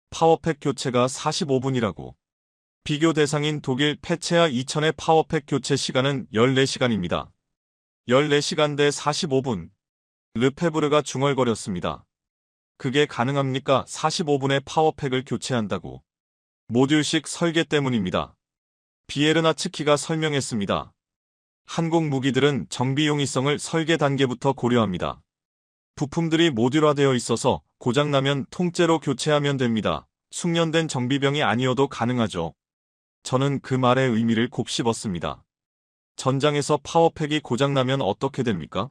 파워팩 교체가 45분이라고. 비교 대상인 독일 페체아 2000의 파워팩 교체 시간은 14시간입니다. 14시간 대 45분. 르페브르가 중얼거렸습니다. 그게 가능합니까? 45분에 파워팩을 교체한다고. 모듈식 설계 때문입니다. 비에르나츠키가 설명했습니다. 한국 무기들은 정비 용이성을 설계 단계부터 고려합니다. 부품들이 모듈화되어 있어서 고장나면 통째로 교체하면 됩니다. 숙련된 정비병이 아니어도 가능하죠. 저는 그 말의 의미를 곱씹었습니다. 전장에서 파워팩이 고장나면 어떻게 됩니까?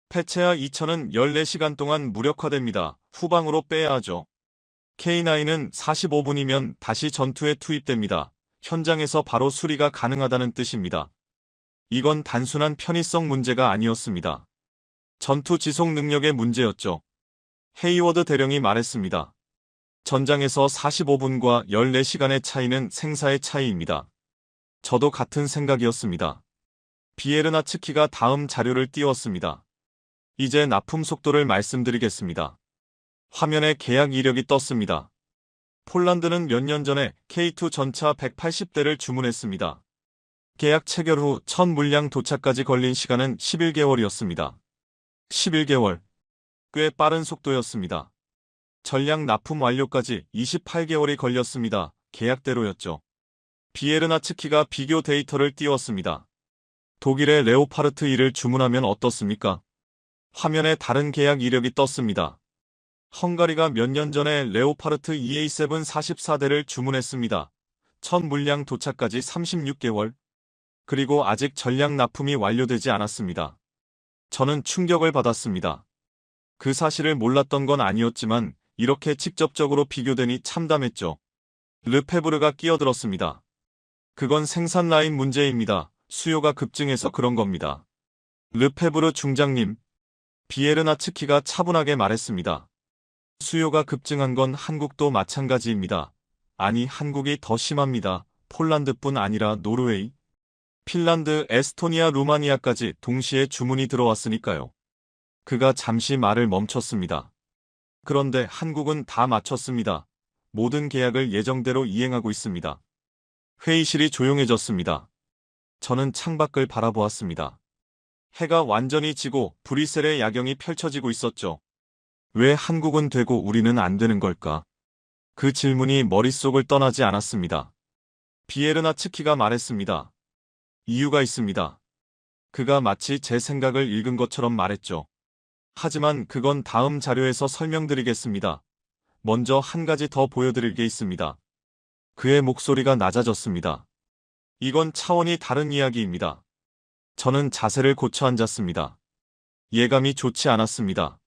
페체아 2000은 14시간 동안 무력화됩니다. 후방으로 빼야 하죠. K9은 45분이면 다시 전투에 투입됩니다. 현장에서 바로 수리가 가능하다는 뜻입니다. 이건 단순한 편의성 문제가 아니었습니다. 전투 지속 능력의 문제였죠. 헤이워드 대령이 말했습니다. 전장에서 45분과 14시간의 차이는 생사의 차이입니다. 저도 같은 생각이었습니다. 비에르나츠키가 다음 자료를 띄웠습니다. 이제 납품 속도를 말씀드리겠습니다. 화면에 계약 이력이 떴습니다. 폴란드는 몇 년 전에 K2 전차 180대를 주문했습니다. 계약 체결 후 첫 물량 도착까지 걸린 시간은 11개월이었습니다. 11개월. 꽤 빠른 속도였습니다. 전량 납품 완료까지 28개월이 걸렸습니다. 계약대로였죠. 비에르나츠키가 비교 데이터를 띄웠습니다. 독일의 레오파르트 2를 주문하면 어떻습니까? 화면에 다른 계약 이력이 떴습니다. 헝가리가 몇 년 전에 레오파르트 EA7 44대를 주문했습니다. 첫 물량 도착까지 36개월. 그리고 아직 전량 납품이 완료되지 않았습니다. 저는 충격을 받았습니다. 그 사실을 몰랐던 건 아니었지만 이렇게 직접적으로 비교되니 참담했죠. 르페브르가 끼어들었습니다. 그건 생산 라인 문제입니다. 수요가 급증해서 그런 겁니다. 르페브르 중장님. 비에르나츠키가 차분하게 말했습니다. 수요가 급증한 건 한국도 마찬가지입니다. 아니, 한국이 더 심합니다. 폴란드뿐 아니라 노르웨이, 핀란드, 에스토니아, 루마니아까지 동시에 주문이 들어왔으니까요. 그가 잠시 말을 멈췄습니다. 그런데 한국은 다 마쳤습니다. 모든 계약을 예정대로 이행하고 있습니다. 회의실이 조용해졌습니다. 저는 창밖을 바라보았습니다. 해가 완전히 지고 브뤼셀의 야경이 펼쳐지고 있었죠. 왜 한국은 되고 우리는 안 되는 걸까? 그 질문이 머릿속을 떠나지 않았습니다. 비에르나츠키가 말했습니다. 이유가 있습니다. 그가 마치 제 생각을 읽은 것처럼 말했죠. 하지만 그건 다음 자료에서 설명드리겠습니다. 먼저 한 가지 더 보여드릴 게 있습니다. 그의 목소리가 낮아졌습니다. 이건 차원이 다른 이야기입니다. 저는 자세를 고쳐 앉았습니다. 예감이 좋지 않았습니다.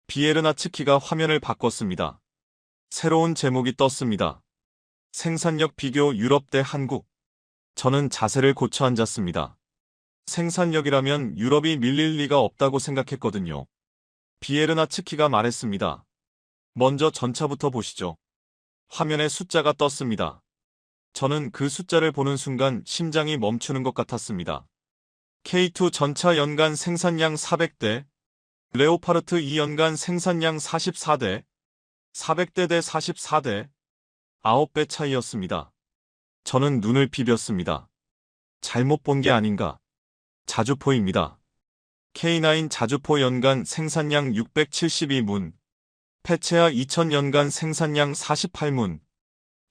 비에르나츠키가 화면을 바꿨습니다. 새로운 제목이 떴습니다. 생산력 비교 유럽 대 한국. 저는 자세를 고쳐 앉았습니다. 생산력이라면 유럽이 밀릴 리가 없다고 생각했거든요. 비에르나츠키가 말했습니다. 먼저 전차부터 보시죠. 화면에 숫자가 떴습니다. 저는 그 숫자를 보는 순간 심장이 멈추는 것 같았습니다. K2 전차 연간 생산량 400대, 레오파르트 2 연간 생산량 44대, 400대 대 44대, 9배 차이였습니다. 저는 눈을 비볐습니다. 잘못 본 게 아닌가. 자주포입니다. K9 자주포 연간 생산량 672문, 페체아 2000 연간 생산량 48문,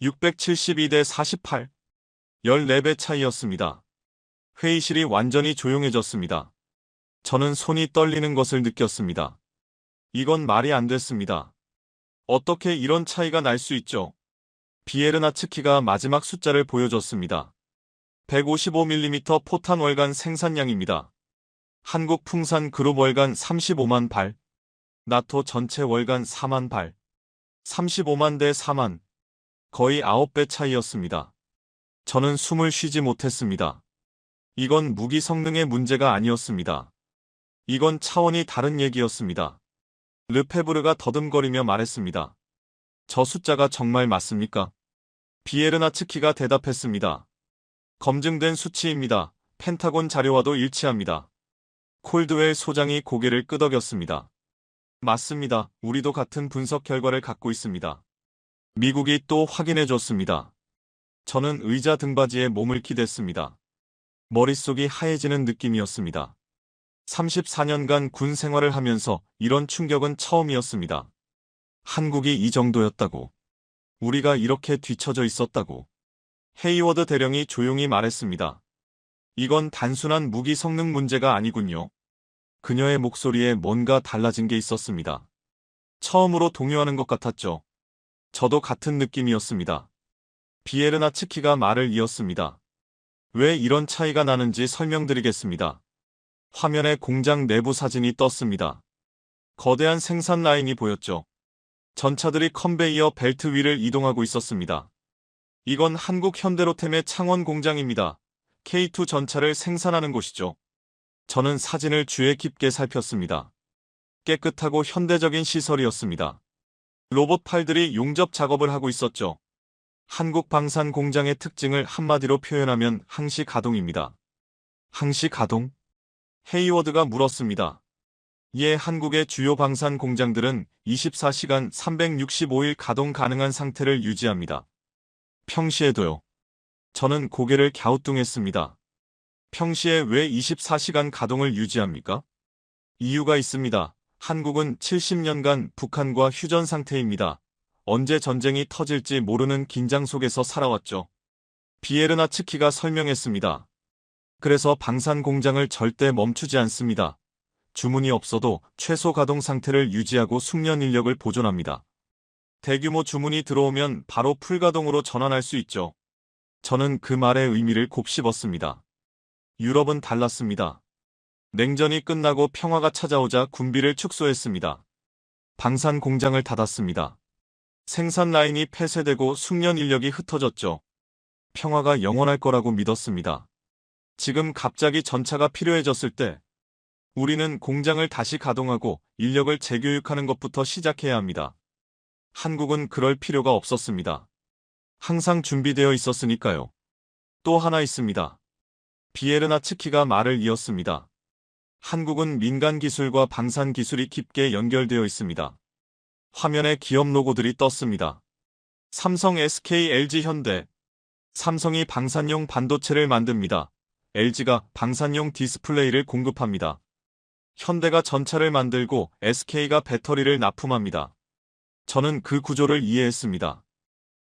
672대 48, 14배 차이였습니다. 회의실이 완전히 조용해졌습니다. 저는 손이 떨리는 것을 느꼈습니다. 이건 말이 안 됐습니다. 어떻게 이런 차이가 날 수 있죠? 비에르나츠키가 마지막 숫자를 보여줬습니다. 155mm 포탄 월간 생산량입니다. 한국 풍산 그룹 월간 35만 발, 나토 전체 월간 4만 발, 35만 대 4만, 거의 9배 차이였습니다. 저는 숨을 쉬지 못했습니다. 이건 무기 성능의 문제가 아니었습니다. 이건 차원이 다른 얘기였습니다. 르페브르가 더듬거리며 말했습니다. 저 숫자가 정말 맞습니까? 비에르나츠키가 대답했습니다. 검증된 수치입니다. 펜타곤 자료와도 일치합니다. 콜드웰 소장이 고개를 끄덕였습니다. 맞습니다. 우리도 같은 분석 결과를 갖고 있습니다. 미국이 또 확인해줬습니다. 저는 의자 등받이에 몸을 기댔습니다. 머릿속이 하얘지는 느낌이었습니다. 34년간 군 생활을 하면서 이런 충격은 처음이었습니다. 한국이 이 정도였다고. 우리가 이렇게 뒤처져 있었다고. 헤이워드 대령이 조용히 말했습니다. 이건 단순한 무기 성능 문제가 아니군요. 그녀의 목소리에 뭔가 달라진 게 있었습니다. 처음으로 동요하는 것 같았죠. 저도 같은 느낌이었습니다. 비에르나츠키가 말을 이었습니다. 왜 이런 차이가 나는지 설명드리겠습니다. 화면에 공장 내부 사진이 떴습니다. 거대한 생산 라인이 보였죠. 전차들이 컨베이어 벨트 위를 이동하고 있었습니다. 이건 한국 현대로템의 창원 공장입니다. K2 전차를 생산하는 곳이죠. 저는 사진을 주의 깊게 살폈습니다. 깨끗하고 현대적인 시설이었습니다. 로봇 팔들이 용접 작업을 하고 있었죠. 한국 방산 공장의 특징을 한마디로 표현하면 항시 가동입니다. 항시 가동? 헤이워드가 물었습니다. 예, 한국의 주요 방산 공장들은 24시간 365일 가동 가능한 상태를 유지합니다. 평시에도요. 저는 고개를 갸우뚱했습니다. 평시에 왜 24시간 가동을 유지합니까? 이유가 있습니다. 한국은 70년간 북한과 휴전 상태입니다. 언제 전쟁이 터질지 모르는 긴장 속에서 살아왔죠. 비에르나츠키가 설명했습니다. 그래서 방산 공장을 절대 멈추지 않습니다. 주문이 없어도 최소 가동 상태를 유지하고 숙련 인력을 보존합니다. 대규모 주문이 들어오면 바로 풀가동으로 전환할 수 있죠. 저는 그 말의 의미를 곱씹었습니다. 유럽은 달랐습니다. 냉전이 끝나고 평화가 찾아오자 군비를 축소했습니다. 방산 공장을 닫았습니다. 생산 라인이 폐쇄되고 숙련 인력이 흩어졌죠. 평화가 영원할 거라고 믿었습니다. 지금 갑자기 전차가 필요해졌을 때 우리는 공장을 다시 가동하고 인력을 재교육하는 것부터 시작해야 합니다. 한국은 그럴 필요가 없었습니다. 항상 준비되어 있었으니까요. 또 하나 있습니다. 비에르나츠키가 말을 이었습니다. 한국은 민간 기술과 방산 기술이 깊게 연결되어 있습니다. 화면에 기업 로고들이 떴습니다. 삼성, SK, LG, 현대. 삼성이 방산용 반도체를 만듭니다. LG가 방산용 디스플레이를 공급합니다. 현대가 전차를 만들고 SK가 배터리를 납품합니다. 저는 그 구조를 이해했습니다.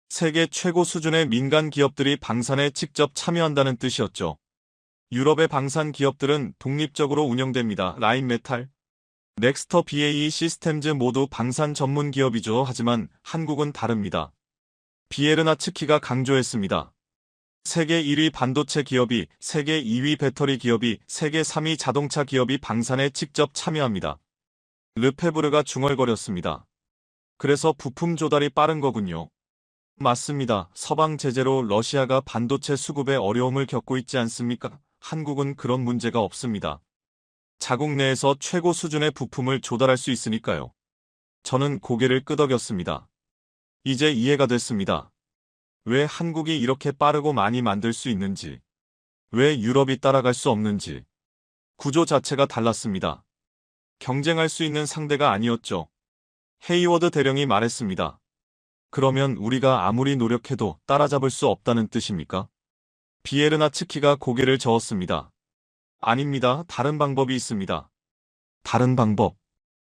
세계 최고 수준의 민간 기업들이 방산에 직접 참여한다는 뜻이었죠. 유럽의 방산 기업들은 독립적으로 운영됩니다. 라인메탈, 넥스터, BAE 시스템즈 모두 방산 전문 기업이죠. 하지만 한국은 다릅니다. 비에르나츠키가 강조했습니다. 세계 1위 반도체 기업이, 세계 2위 배터리 기업이, 세계 3위 자동차 기업이 방산에 직접 참여합니다. 르페브르가 중얼거렸습니다. 그래서 부품 조달이 빠른 거군요. 맞습니다. 서방 제재로 러시아가 반도체 수급에 어려움을 겪고 있지 않습니까? 한국은 그런 문제가 없습니다. 자국 내에서 최고 수준의 부품을 조달할 수 있으니까요. 저는 고개를 끄덕였습니다. 이제 이해가 됐습니다. 왜 한국이 이렇게 빠르고 많이 만들 수 있는지, 왜 유럽이 따라갈 수 없는지. 구조 자체가 달랐습니다. 경쟁할 수 있는 상대가 아니었죠. 헤이워드 대령이 말했습니다. 그러면 우리가 아무리 노력해도 따라잡을 수 없다는 뜻입니까? 비에르나츠키가 고개를 저었습니다. 아닙니다. 다른 방법이 있습니다. 다른 방법.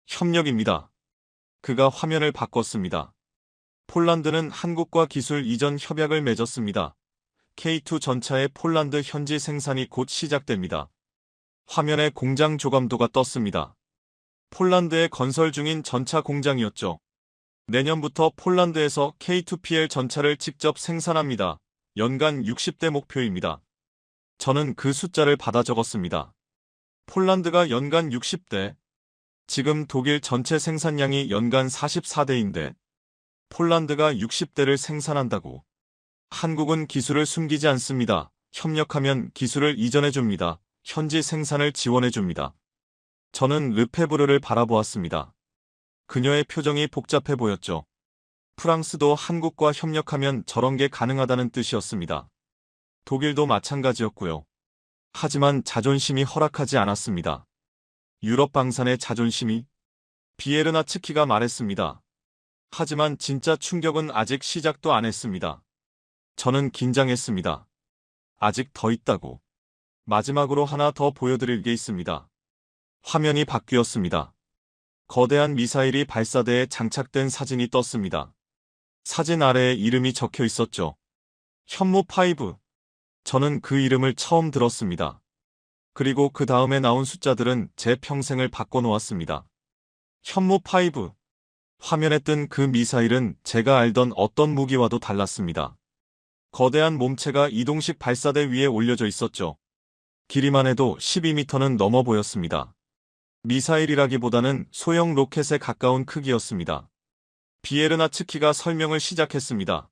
협력입니다. 그가 화면을 바꿨습니다. 폴란드는 한국과 기술 이전 협약을 맺었습니다. K2 전차의 폴란드 현지 생산이 곧 시작됩니다. 화면에 공장 조감도가 떴습니다. 폴란드에 건설 중인 전차 공장이었죠. 내년부터 폴란드에서 K2PL 전차를 직접 생산합니다. 연간 60대 목표입니다. 저는 그 숫자를 받아 적었습니다. 폴란드가 연간 60대. 지금 독일 전체 생산량이 연간 44대인데 폴란드가 60대를 생산한다고. 한국은 기술을 숨기지 않습니다. 협력하면 기술을 이전해줍니다. 현지 생산을 지원해줍니다. 저는 르페브르를 바라보았습니다. 그녀의 표정이 복잡해 보였죠. 프랑스도 한국과 협력하면 저런 게 가능하다는 뜻이었습니다. 독일도 마찬가지였고요. 하지만 자존심이 허락하지 않았습니다. 유럽 방산의 자존심이? 비에르나츠키가 말했습니다. 하지만 진짜 충격은 아직 시작도 안 했습니다. 저는 긴장했습니다. 아직 더 있다고. 마지막으로 하나 더 보여드릴 게 있습니다. 화면이 바뀌었습니다. 거대한 미사일이 발사대에 장착된 사진이 떴습니다. 사진 아래에 이름이 적혀 있었죠. 현무5. 저는 그 이름을 처음 들었습니다. 그리고 그 다음에 나온 숫자들은 제 평생을 바꿔놓았습니다. 현무5. 화면에 뜬 그 미사일은 제가 알던 어떤 무기와도 달랐습니다. 거대한 몸체가 이동식 발사대 위에 올려져 있었죠. 길이만 해도 12m는 넘어 보였습니다. 미사일이라기보다는 소형 로켓에 가까운 크기였습니다. 비에르나츠키가 설명을 시작했습니다.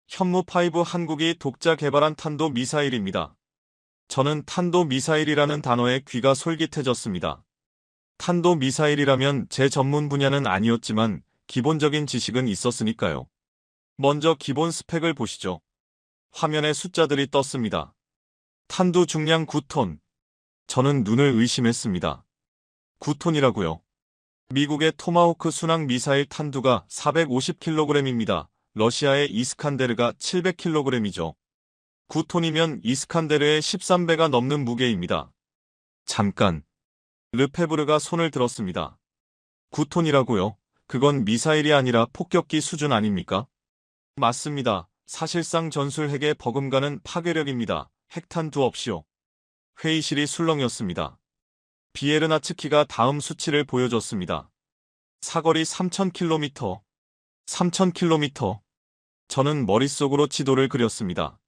현무5 한국이 독자 개발한 탄도 미사일입니다. 저는 탄도 미사일이라는 단어에 귀가 솔깃해졌습니다. 탄도 미사일이라면 제 전문 분야는 아니었지만 기본적인 지식은 있었으니까요. 먼저 기본 스펙을 보시죠. 화면에 숫자들이 떴습니다. 탄두 중량 9톤. 저는 눈을 의심했습니다. 9톤이라고요. 미국의 토마호크 순항 미사일 탄두가 450kg입니다. 러시아의 이스칸데르가 700kg이죠. 9톤이면 이스칸데르의 13배가 넘는 무게입니다. 잠깐. 르페브르가 손을 들었습니다. 9톤이라고요? 그건 미사일이 아니라 폭격기 수준 아닙니까? 맞습니다. 사실상 전술 핵의 버금가는 파괴력입니다. 핵탄두 없이요. 회의실이 술렁였습니다. 비에르나츠키가 다음 수치를 보여줬습니다. 사거리 3000km. 3000km. 저는 머릿속으로 지도를 그렸습니다.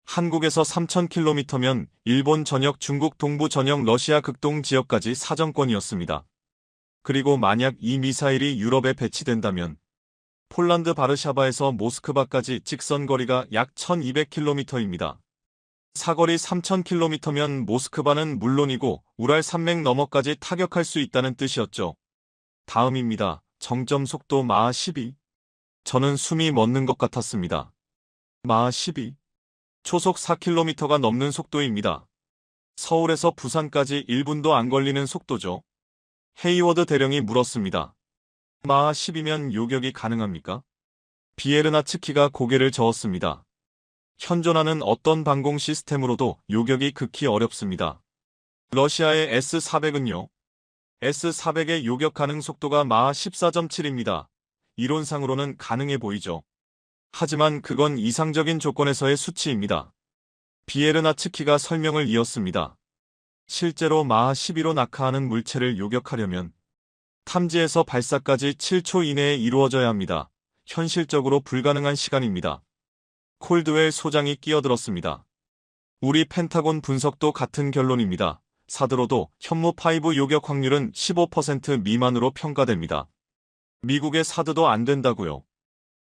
한국에서 3000km면 일본 전역, 중국 동부 전역, 러시아 극동 지역까지 사정권이었습니다. 그리고 만약 이 미사일이 유럽에 배치된다면 폴란드 바르샤바에서 모스크바까지 직선 거리가 약 1200km입니다. 사거리 3000km면 모스크바는 물론이고 우랄 산맥 너머까지 타격할 수 있다는 뜻이었죠. 다음입니다. 정점 속도 마하 12. 저는 숨이 멎는 것 같았습니다. 마하 12. 초속 4km가 넘는 속도입니다. 서울에서 부산까지 1분도 안 걸리는 속도죠. 헤이워드 대령이 물었습니다. 마하 10이면 요격이 가능합니까? 비에르나츠키가 고개를 저었습니다. 현존하는 어떤 방공 시스템으로도 요격이 극히 어렵습니다. 러시아의 S-400은요. S-400의 요격 가능 속도가 마하 14.7입니다. 이론상으로는 가능해 보이죠. 하지만 그건 이상적인 조건에서의 수치입니다. 비에르나츠키가 설명을 이었습니다. 실제로 마하 12로 낙하하는 물체를 요격하려면 탐지에서 발사까지 7초 이내에 이루어져야 합니다. 현실적으로 불가능한 시간입니다. 콜드웰 소장이 끼어들었습니다. 우리 펜타곤 분석도 같은 결론입니다. 사드로도 현무5 요격 확률은 15% 미만으로 평가됩니다. 미국의 사드도 안 된다고요.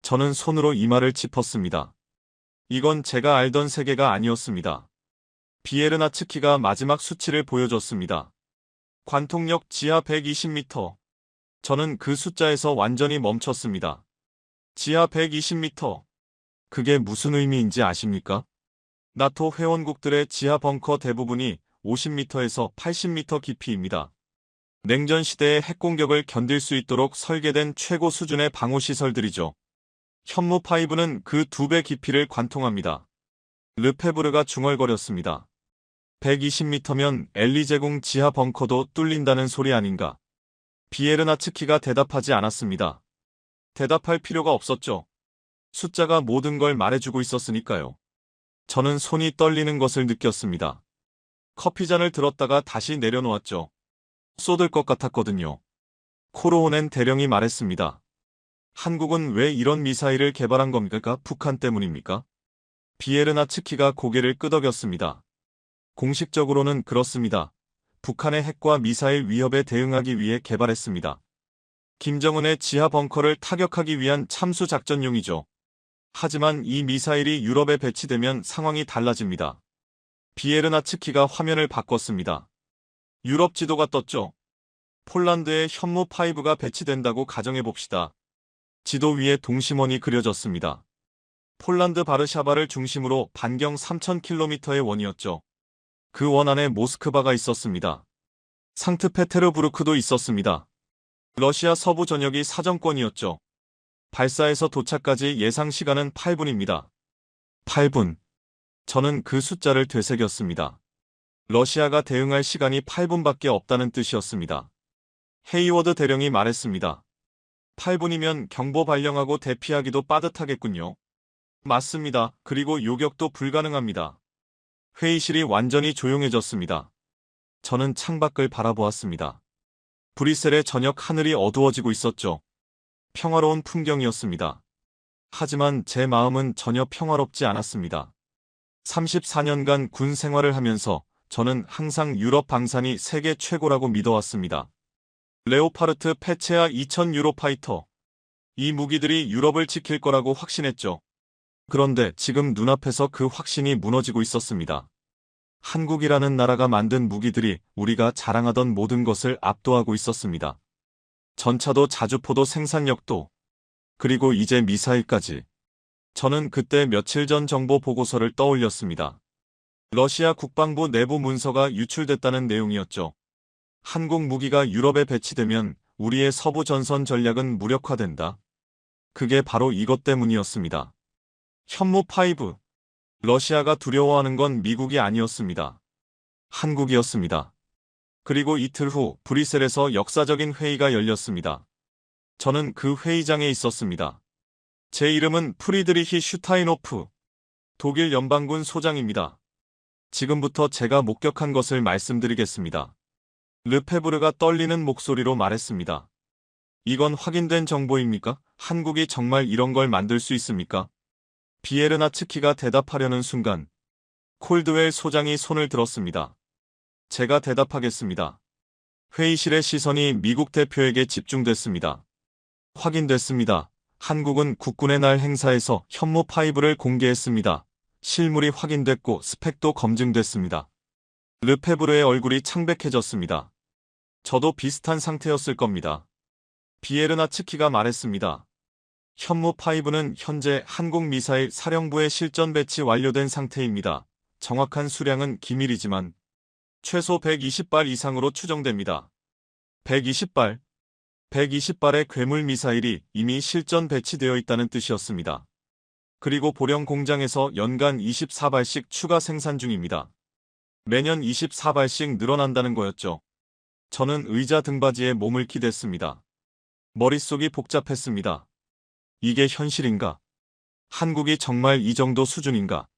저는 손으로 이마를 짚었습니다. 이건 제가 알던 세계가 아니었습니다. 비에르나츠키가 마지막 수치를 보여줬습니다. 관통력 지하 120m. 저는 그 숫자에서 완전히 멈췄습니다. 지하 120m. 그게 무슨 의미인지 아십니까? 나토 회원국들의 지하 벙커 대부분이 50m에서 80m 깊이입니다. 냉전 시대의 핵공격을 견딜 수 있도록 설계된 최고 수준의 방호시설들이죠. 현무5는 그 2배 깊이를 관통합니다. 르페브르가 중얼거렸습니다. 120m면 엘리제궁 지하 벙커도 뚫린다는 소리 아닌가? 비에르나츠키가 대답하지 않았습니다. 대답할 필요가 없었죠. 숫자가 모든 걸 말해주고 있었으니까요. 저는 손이 떨리는 것을 느꼈습니다. 커피잔을 들었다가 다시 내려놓았죠. 쏟을 것 같았거든요. 코로호넨 대령이 말했습니다. 한국은 왜 이런 미사일을 개발한 겁니까? 북한 때문입니까? 비에르나츠키가 고개를 끄덕였습니다. 공식적으로는 그렇습니다. 북한의 핵과 미사일 위협에 대응하기 위해 개발했습니다. 김정은의 지하 벙커를 타격하기 위한 참수 작전용이죠. 하지만 이 미사일이 유럽에 배치되면 상황이 달라집니다. 비에르나츠키가 화면을 바꿨습니다. 유럽 지도가 떴죠. 폴란드에 현무5가 배치된다고 가정해봅시다. 지도 위에 동심원이 그려졌습니다. 폴란드 바르샤바를 중심으로 반경 3000km의 원이었죠. 그 원 안에 모스크바가 있었습니다. 상트페테르부르크도 있었습니다. 러시아 서부 전역이 사정권이었죠. 발사에서 도착까지 예상 시간은 8분입니다. 8분. 저는 그 숫자를 되새겼습니다. 러시아가 대응할 시간이 8분밖에 없다는 뜻이었습니다. 헤이워드 대령이 말했습니다. 8분이면 경보 발령하고 대피하기도 빠듯하겠군요. 맞습니다. 그리고 요격도 불가능합니다. 회의실이 완전히 조용해졌습니다. 저는 창밖을 바라보았습니다. 브뤼셀의 저녁 하늘이 어두워지고 있었죠. 평화로운 풍경이었습니다. 하지만 제 마음은 전혀 평화롭지 않았습니다. 34년간 군 생활을 하면서 저는 항상 유럽 방산이 세계 최고라고 믿어왔습니다. 레오파르트 페체아 2000 유로파이터. 이 무기들이 유럽을 지킬 거라고 확신했죠. 그런데 지금 눈앞에서 그 확신이 무너지고 있었습니다. 한국이라는 나라가 만든 무기들이 우리가 자랑하던 모든 것을 압도하고 있었습니다. 전차도 자주포도 생산력도, 그리고 이제 미사일까지. 저는 그때 며칠 전 정보 보고서를 떠올렸습니다. 러시아 국방부 내부 문서가 유출됐다는 내용이었죠. 한국 무기가 유럽에 배치되면 우리의 서부 전선 전략은 무력화된다. 그게 바로 이것 때문이었습니다. 현무5. 러시아가 두려워하는 건 미국이 아니었습니다. 한국이었습니다. 그리고 이틀 후 브뤼셀에서 역사적인 회의가 열렸습니다. 저는 그 회의장에 있었습니다. 제 이름은 프리드리히 슈타인호프, 독일 연방군 소장입니다. 지금부터 제가 목격한 것을 말씀드리겠습니다. 르페브르가 떨리는 목소리로 말했습니다. 이건 확인된 정보입니까? 한국이 정말 이런 걸 만들 수 있습니까? 비에르나츠키가 대답하려는 순간 콜드웰 소장이 손을 들었습니다. 제가 대답하겠습니다. 회의실의 시선이 미국 대표에게 집중됐습니다. 확인됐습니다. 한국은 국군의 날 행사에서 현무5를 공개했습니다. 실물이 확인됐고 스펙도 검증됐습니다. 르페브르의 얼굴이 창백해졌습니다. 저도 비슷한 상태였을 겁니다. 비에르나츠키가 말했습니다. 현무5는 현재 한국미사일 사령부에 실전 배치 완료된 상태입니다. 정확한 수량은 기밀이지만 최소 120발 이상으로 추정됩니다. 120발. 120발의 괴물 미사일이 이미 실전 배치되어 있다는 뜻이었습니다. 그리고 보령 공장에서 연간 24발씩 추가 생산 중입니다. 매년 24발씩 늘어난다는 거였죠. 저는 의자 등받이에 몸을 기댔습니다. 머릿속이 복잡했습니다. 이게 현실인가? 한국이 정말 이 정도 수준인가?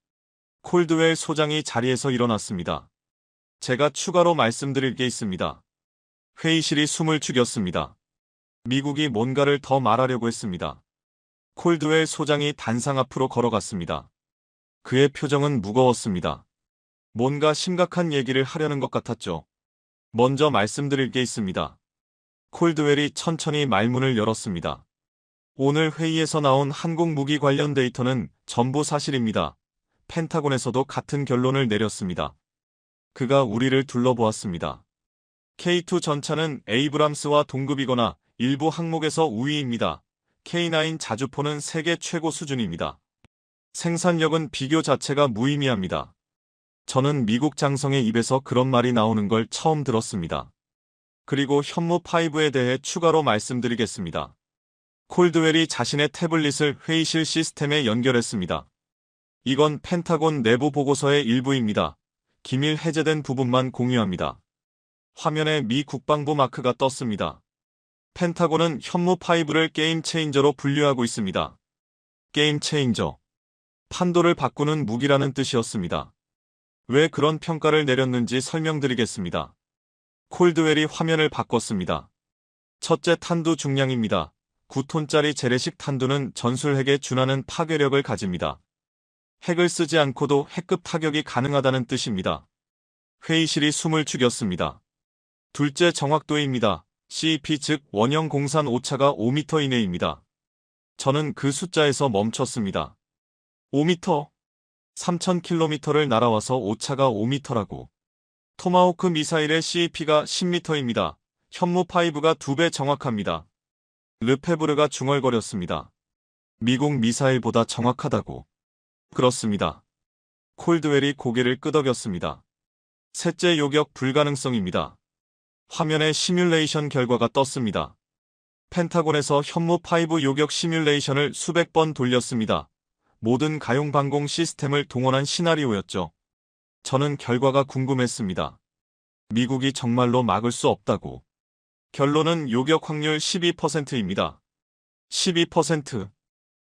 콜드웰 소장이 자리에서 일어났습니다. 제가 추가로 말씀드릴 게 있습니다. 회의실이 숨을 죽였습니다. 미국이 뭔가를 더 말하려고 했습니다. 콜드웰 소장이 단상 앞으로 걸어갔습니다. 그의 표정은 무거웠습니다. 뭔가 심각한 얘기를 하려는 것 같았죠. 먼저 말씀드릴 게 있습니다. 콜드웰이 천천히 말문을 열었습니다. 오늘 회의에서 나온 한국 무기 관련 데이터는 전부 사실입니다. 펜타곤에서도 같은 결론을 내렸습니다. 그가 우리를 둘러보았습니다. K2 전차는 에이브람스와 동급이거나 일부 항목에서 우위입니다. K9 자주포는 세계 최고 수준입니다. 생산력은 비교 자체가 무의미합니다. 저는 미국 장성의 입에서 그런 말이 나오는 걸 처음 들었습니다. 그리고 현무5에 대해 추가로 말씀드리겠습니다. 콜드웰이 자신의 태블릿을 회의실 시스템에 연결했습니다. 이건 펜타곤 내부 보고서의 일부입니다. 기밀 해제된 부분만 공유합니다. 화면에 미 국방부 마크가 떴습니다. 펜타곤은 현무5를 게임 체인저로 분류하고 있습니다. 게임 체인저. 판도를 바꾸는 무기라는 뜻이었습니다. 왜 그런 평가를 내렸는지 설명드리겠습니다. 콜드웰이 화면을 바꿨습니다. 첫째 탄두 중량입니다. 9톤짜리 재래식 탄두는 전술핵에 준하는 파괴력을 가집니다. 핵을 쓰지 않고도 핵급 타격이 가능하다는 뜻입니다. 회의실이 숨을 죽였습니다. 둘째 정확도입니다. CEP 즉 원형 공산 오차가 5m 이내입니다. 저는 그 숫자에서 멈췄습니다. 5m? 3000km를 날아와서 오차가 5m라고. 토마호크 미사일의 CEP가 10m입니다. 현무5가 2배 정확합니다. 르페브르가 중얼거렸습니다. 미국 미사일보다 정확하다고. 그렇습니다. 콜드웰이 고개를 끄덕였습니다. 셋째 요격 불가능성입니다. 화면에 시뮬레이션 결과가 떴습니다. 펜타곤에서 현무5 요격 시뮬레이션을 수백 번 돌렸습니다. 모든 가용 방공 시스템을 동원한 시나리오였죠. 저는 결과가 궁금했습니다. 미국이 정말로 막을 수 없다고. 결론은 요격 확률 12%입니다. 12%.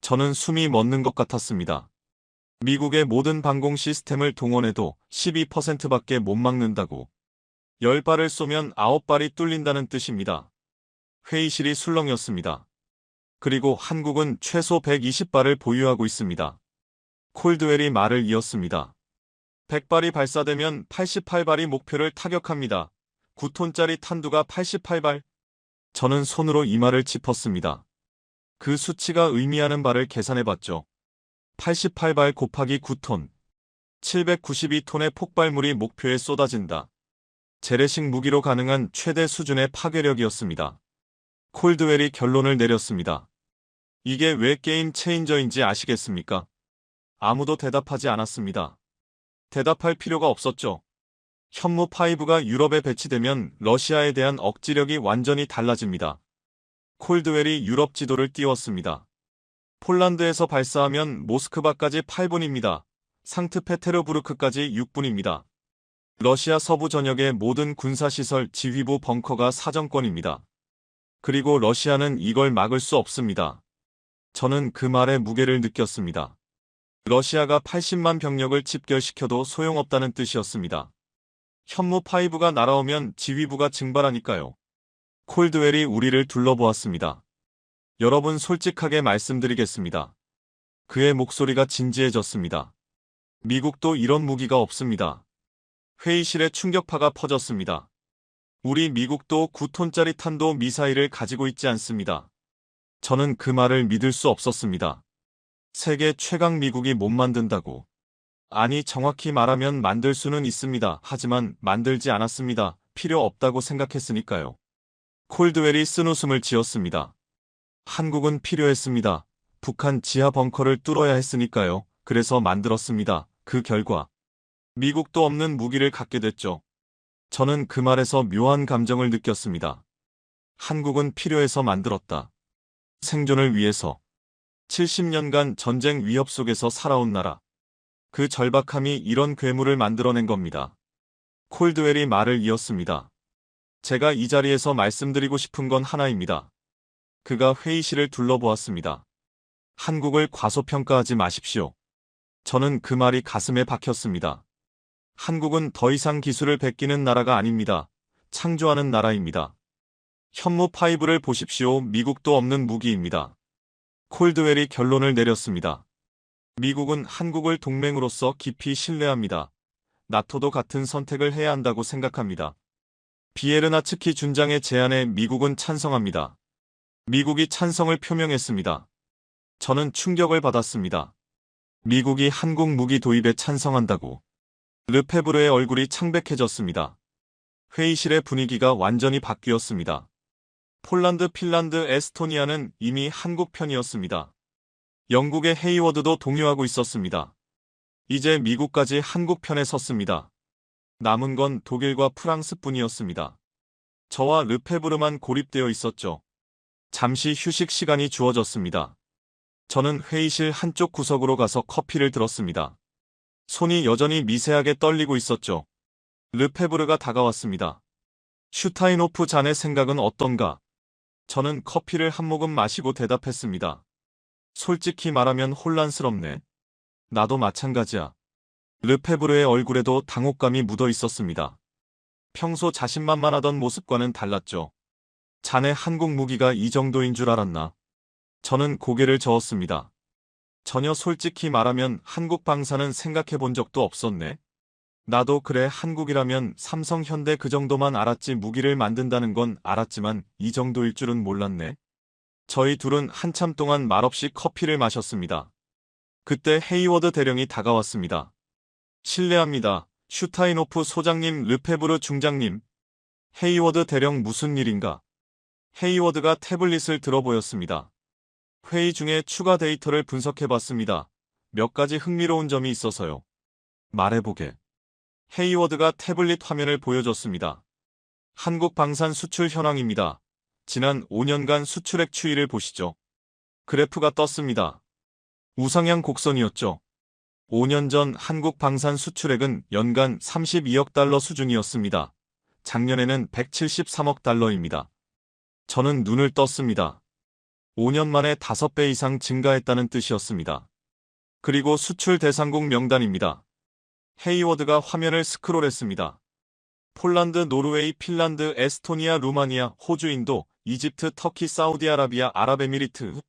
저는 숨이 멎는 것 같았습니다. 미국의 모든 방공 시스템을 동원해도 12%밖에 못 막는다고. 10발을 쏘면 9발이 뚫린다는 뜻입니다. 회의실이 술렁였습니다. 그리고 한국은 최소 120발을 보유하고 있습니다. 콜드웰이 말을 이었습니다. 100발이 발사되면 88발이 목표를 타격합니다. 9톤짜리 탄두가 88발? 저는 손으로 이마를 짚었습니다. 그 수치가 의미하는 바를 계산해봤죠. 88발 곱하기 9톤. 792톤의 폭발물이 목표에 쏟아진다. 재래식 무기로 가능한 최대 수준의 파괴력이었습니다. 콜드웰이 결론을 내렸습니다. 이게 왜 게임 체인저인지 아시겠습니까? 아무도 대답하지 않았습니다. 대답할 필요가 없었죠. 현무5가 유럽에 배치되면 러시아에 대한 억지력이 완전히 달라집니다. 콜드웰이 유럽 지도를 띄웠습니다. 폴란드에서 발사하면 모스크바까지 8분입니다. 상트페테르부르크까지 6분입니다. 러시아 서부 전역의 모든 군사시설 지휘부 벙커가 사정권입니다. 그리고 러시아는 이걸 막을 수 없습니다. 저는 그 말의 무게를 느꼈습니다. 러시아가 80만 병력을 집결시켜도 소용없다는 뜻이었습니다. 현무5가 날아오면 지휘부가 증발하니까요. 콜드웰이 우리를 둘러보았습니다. 여러분 솔직하게 말씀드리겠습니다. 그의 목소리가 진지해졌습니다. 미국도 이런 무기가 없습니다. 회의실에 충격파가 퍼졌습니다. 우리 미국도 9톤짜리 탄도 미사일을 가지고 있지 않습니다. 저는 그 말을 믿을 수 없었습니다. 세계 최강 미국이 못 만든다고. 아니 정확히 말하면 만들 수는 있습니다. 하지만 만들지 않았습니다. 필요 없다고 생각했으니까요. 콜드웰이 쓴웃음을 지었습니다. 한국은 필요했습니다. 북한 지하 벙커를 뚫어야 했으니까요. 그래서 만들었습니다. 그 결과 미국도 없는 무기를 갖게 됐죠. 저는 그 말에서 묘한 감정을 느꼈습니다. 한국은 필요해서 만들었다. 생존을 위해서. 70년간 전쟁 위협 속에서 살아온 나라. 그 절박함이 이런 괴물을 만들어낸 겁니다. 콜드웰이 말을 이었습니다. 제가 이 자리에서 말씀드리고 싶은 건 하나입니다. 그가 회의실을 둘러보았습니다. 한국을 과소평가하지 마십시오. 저는 그 말이 가슴에 박혔습니다. 한국은 더 이상 기술을 베끼는 나라가 아닙니다. 창조하는 나라입니다. 현무5를 보십시오. 미국도 없는 무기입니다. 콜드웰이 결론을 내렸습니다. 미국은 한국을 동맹으로서 깊이 신뢰합니다. 나토도 같은 선택을 해야 한다고 생각합니다. 비에르나츠키 준장의 제안에 미국은 찬성합니다. 미국이 찬성을 표명했습니다. 저는 충격을 받았습니다. 미국이 한국 무기 도입에 찬성한다고. 르페브르의 얼굴이 창백해졌습니다. 회의실의 분위기가 완전히 바뀌었습니다. 폴란드, 핀란드, 에스토니아는 이미 한국 편이었습니다. 영국의 헤이워드도 동요하고 있었습니다. 이제 미국까지 한국 편에 섰습니다. 남은 건 독일과 프랑스뿐이었습니다. 저와 르페브르만 고립되어 있었죠. 잠시 휴식 시간이 주어졌습니다. 저는 회의실 한쪽 구석으로 가서 커피를 들었습니다. 손이 여전히 미세하게 떨리고 있었죠. 르페브르가 다가왔습니다. 슈타인호프 자네 생각은 어떤가? 저는 커피를 한 모금 마시고 대답했습니다. 솔직히 말하면 혼란스럽네. 나도 마찬가지야. 르페브르의 얼굴에도 당혹감이 묻어 있었습니다. 평소 자신만만하던 모습과는 달랐죠. 자네 한국 무기가 이 정도인 줄 알았나? 저는 고개를 저었습니다. 전혀 솔직히 말하면 한국 방사는 생각해 본 적도 없었네. 나도 그래 한국이라면 삼성 현대 그 정도만 알았지 무기를 만든다는 건 알았지만 이 정도일 줄은 몰랐네. 저희 둘은 한참 동안 말없이 커피를 마셨습니다. 그때 헤이워드 대령이 다가왔습니다. 실례합니다. 슈타인호프 소장님, 르페브르 중장님. 헤이워드 대령 무슨 일인가? 헤이워드가 태블릿을 들어 보였습니다. 회의 중에 추가 데이터를 분석해봤습니다. 몇 가지 흥미로운 점이 있어서요. 말해보게. 헤이워드가 태블릿 화면을 보여줬습니다. 한국 방산 수출 현황입니다. 지난 5년간 수출액 추이를 보시죠. 그래프가 떴습니다. 우상향 곡선이었죠. 5년 전 한국 방산 수출액은 연간 32억 달러 수준이었습니다. 작년에는 173억 달러입니다. 저는 눈을 떴습니다. 5년 만에 5배 이상 증가했다는 뜻이었습니다. 그리고 수출 대상국 명단입니다. 헤이워드가 화면을 스크롤했습니다. 폴란드, 노르웨이, 핀란드, 에스토니아, 루마니아, 호주, 인도, 이집트, 터키, 사우디아라비아, 아랍에미리트,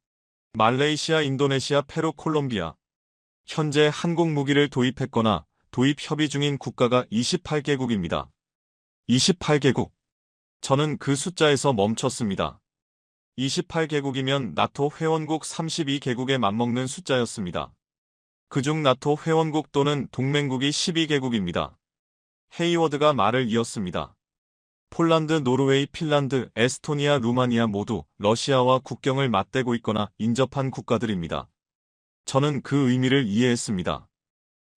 말레이시아, 인도네시아, 페루, 콜롬비아. 현재 한국 무기를 도입했거나 도입 협의 중인 국가가 28개국입니다. 28개국. 저는 그 숫자에서 멈췄습니다. 28개국이면 나토 회원국 32개국에 맞먹는 숫자였습니다. 그중 나토 회원국 또는 동맹국이 12개국입니다. 헤이워드가 말을 이었습니다. 폴란드, 노르웨이, 핀란드, 에스토니아, 루마니아 모두 러시아와 국경을 맞대고 있거나 인접한 국가들입니다. 저는 그 의미를 이해했습니다.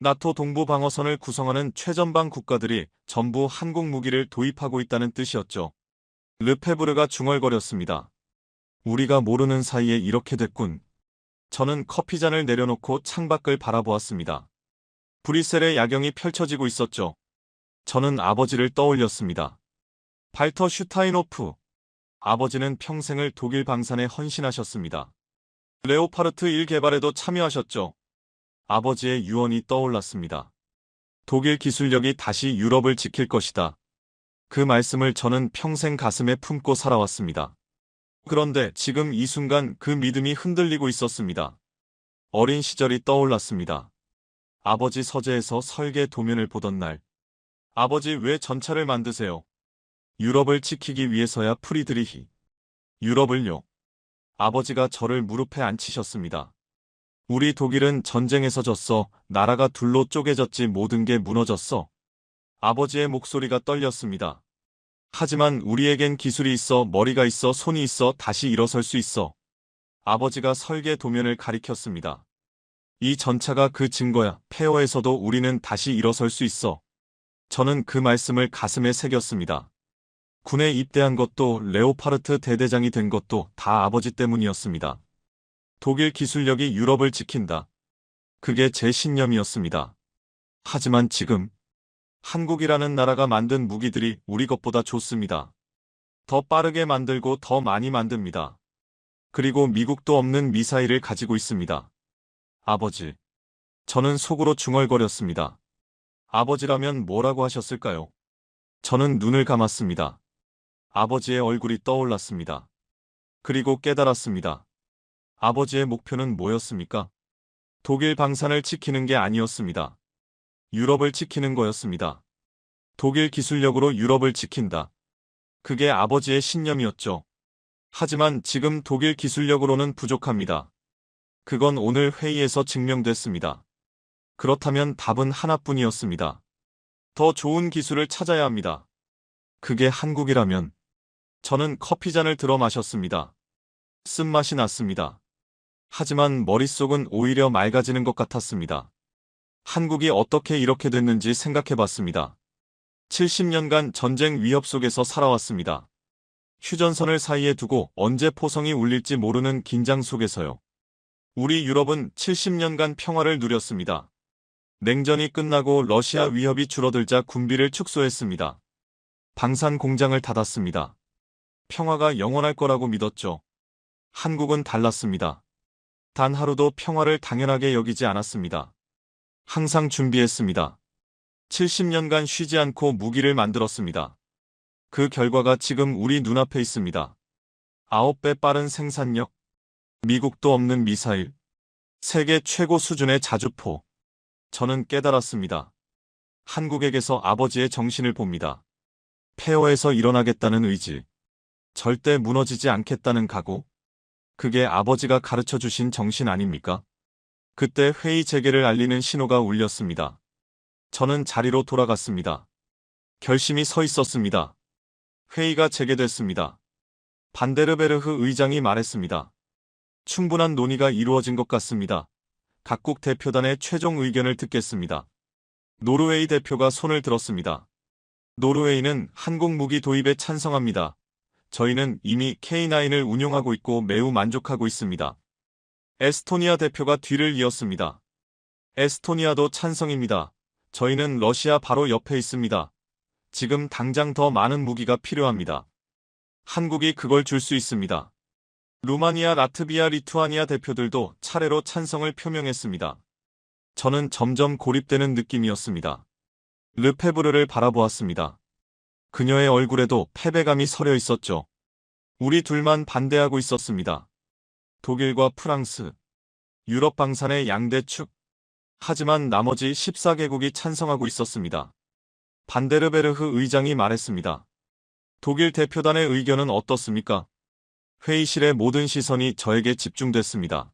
나토 동부 방어선을 구성하는 최전방 국가들이 전부 한국 무기를 도입하고 있다는 뜻이었죠. 르페브르가 중얼거렸습니다. 우리가 모르는 사이에 이렇게 됐군. 저는 커피잔을 내려놓고 창밖을 바라보았습니다. 브뤼셀의 야경이 펼쳐지고 있었죠. 저는 아버지를 떠올렸습니다. 발터 슈타인호프. 아버지는 평생을 독일 방산에 헌신하셨습니다. 레오파르트 1 개발에도 참여하셨죠. 아버지의 유언이 떠올랐습니다. 독일 기술력이 다시 유럽을 지킬 것이다. 그 말씀을 저는 평생 가슴에 품고 살아왔습니다. 그런데 지금 이 순간 그 믿음이 흔들리고 있었습니다. 어린 시절이 떠올랐습니다. 아버지 서재에서 설계 도면을 보던 날. 아버지 왜 전차를 만드세요? 유럽을 지키기 위해서야 프리드리히. 유럽을요. 아버지가 저를 무릎에 앉히셨습니다. 우리 독일은 전쟁에서 졌어. 나라가 둘로 쪼개졌지 모든 게 무너졌어. 아버지의 목소리가 떨렸습니다. 하지만 우리에겐 기술이 있어, 머리가 있어, 손이 있어, 다시 일어설 수 있어. 아버지가 설계 도면을 가리켰습니다. 이 전차가 그 증거야. 폐허에서도 우리는 다시 일어설 수 있어. 저는 그 말씀을 가슴에 새겼습니다. 군에 입대한 것도 레오파르트 대대장이 된 것도 다 아버지 때문이었습니다. 독일 기술력이 유럽을 지킨다. 그게 제 신념이었습니다. 하지만 지금 한국이라는 나라가 만든 무기들이 우리 것보다 좋습니다. 더 빠르게 만들고 더 많이 만듭니다. 그리고 미국도 없는 미사일을 가지고 있습니다. 아버지. 저는 속으로 중얼거렸습니다. 아버지라면 뭐라고 하셨을까요? 저는 눈을 감았습니다. 아버지의 얼굴이 떠올랐습니다. 그리고 깨달았습니다. 아버지의 목표는 뭐였습니까? 독일 방산을 지키는 게 아니었습니다. 유럽을 지키는 거였습니다. 독일 기술력으로 유럽을 지킨다. 그게 아버지의 신념이었죠. 하지만 지금 독일 기술력으로는 부족합니다. 그건 오늘 회의에서 증명됐습니다. 그렇다면 답은 하나뿐이었습니다. 더 좋은 기술을 찾아야 합니다. 그게 한국이라면 저는 커피잔을 들어 마셨습니다. 쓴맛이 났습니다. 하지만 머릿속은 오히려 맑아지는 것 같았습니다. 한국이 어떻게 이렇게 됐는지 생각해 봤습니다. 70년간 전쟁 위협 속에서 살아왔습니다. 휴전선을 사이에 두고 언제 포성이 울릴지 모르는 긴장 속에서요. 우리 유럽은 70년간 평화를 누렸습니다. 냉전이 끝나고 러시아 위협이 줄어들자 군비를 축소했습니다. 방산 공장을 닫았습니다. 평화가 영원할 거라고 믿었죠. 한국은 달랐습니다. 단 하루도 평화를 당연하게 여기지 않았습니다. 항상 준비했습니다. 70년간 쉬지 않고 무기를 만들었습니다. 그 결과가 지금 우리 눈앞에 있습니다. 9배 빠른 생산력, 미국도 없는 미사일, 세계 최고 수준의 자주포. 저는 깨달았습니다. 한국에게서 아버지의 정신을 봅니다. 폐허에서 일어나겠다는 의지, 절대 무너지지 않겠다는 각오. 그게 아버지가 가르쳐 주신 정신 아닙니까? 그때 회의 재개를 알리는 신호가 울렸습니다. 저는 자리로 돌아갔습니다. 결심이 서 있었습니다. 회의가 재개됐습니다. 반데르베르흐 의장이 말했습니다. 충분한 논의가 이루어진 것 같습니다. 각국 대표단의 최종 의견을 듣겠습니다. 노르웨이 대표가 손을 들었습니다. 노르웨이는 한국 무기 도입에 찬성합니다. 저희는 이미 K9을 운용하고 있고 매우 만족하고 있습니다. 에스토니아 대표가 뒤를 이었습니다. 에스토니아도 찬성입니다. 저희는 러시아 바로 옆에 있습니다. 지금 당장 더 많은 무기가 필요합니다. 한국이 그걸 줄 수 있습니다. 루마니아, 라트비아, 리투아니아 대표들도 차례로 찬성을 표명했습니다. 저는 점점 고립되는 느낌이었습니다. 르페브르를 바라보았습니다. 그녀의 얼굴에도 패배감이 서려 있었죠. 우리 둘만 반대하고 있었습니다. 독일과 프랑스, 유럽 방산의 양대축. 하지만 나머지 14개국이 찬성하고 있었습니다. 반데르베르흐 의장이 말했습니다. 독일 대표단의 의견은 어떻습니까? 회의실의 모든 시선이 저에게 집중됐습니다.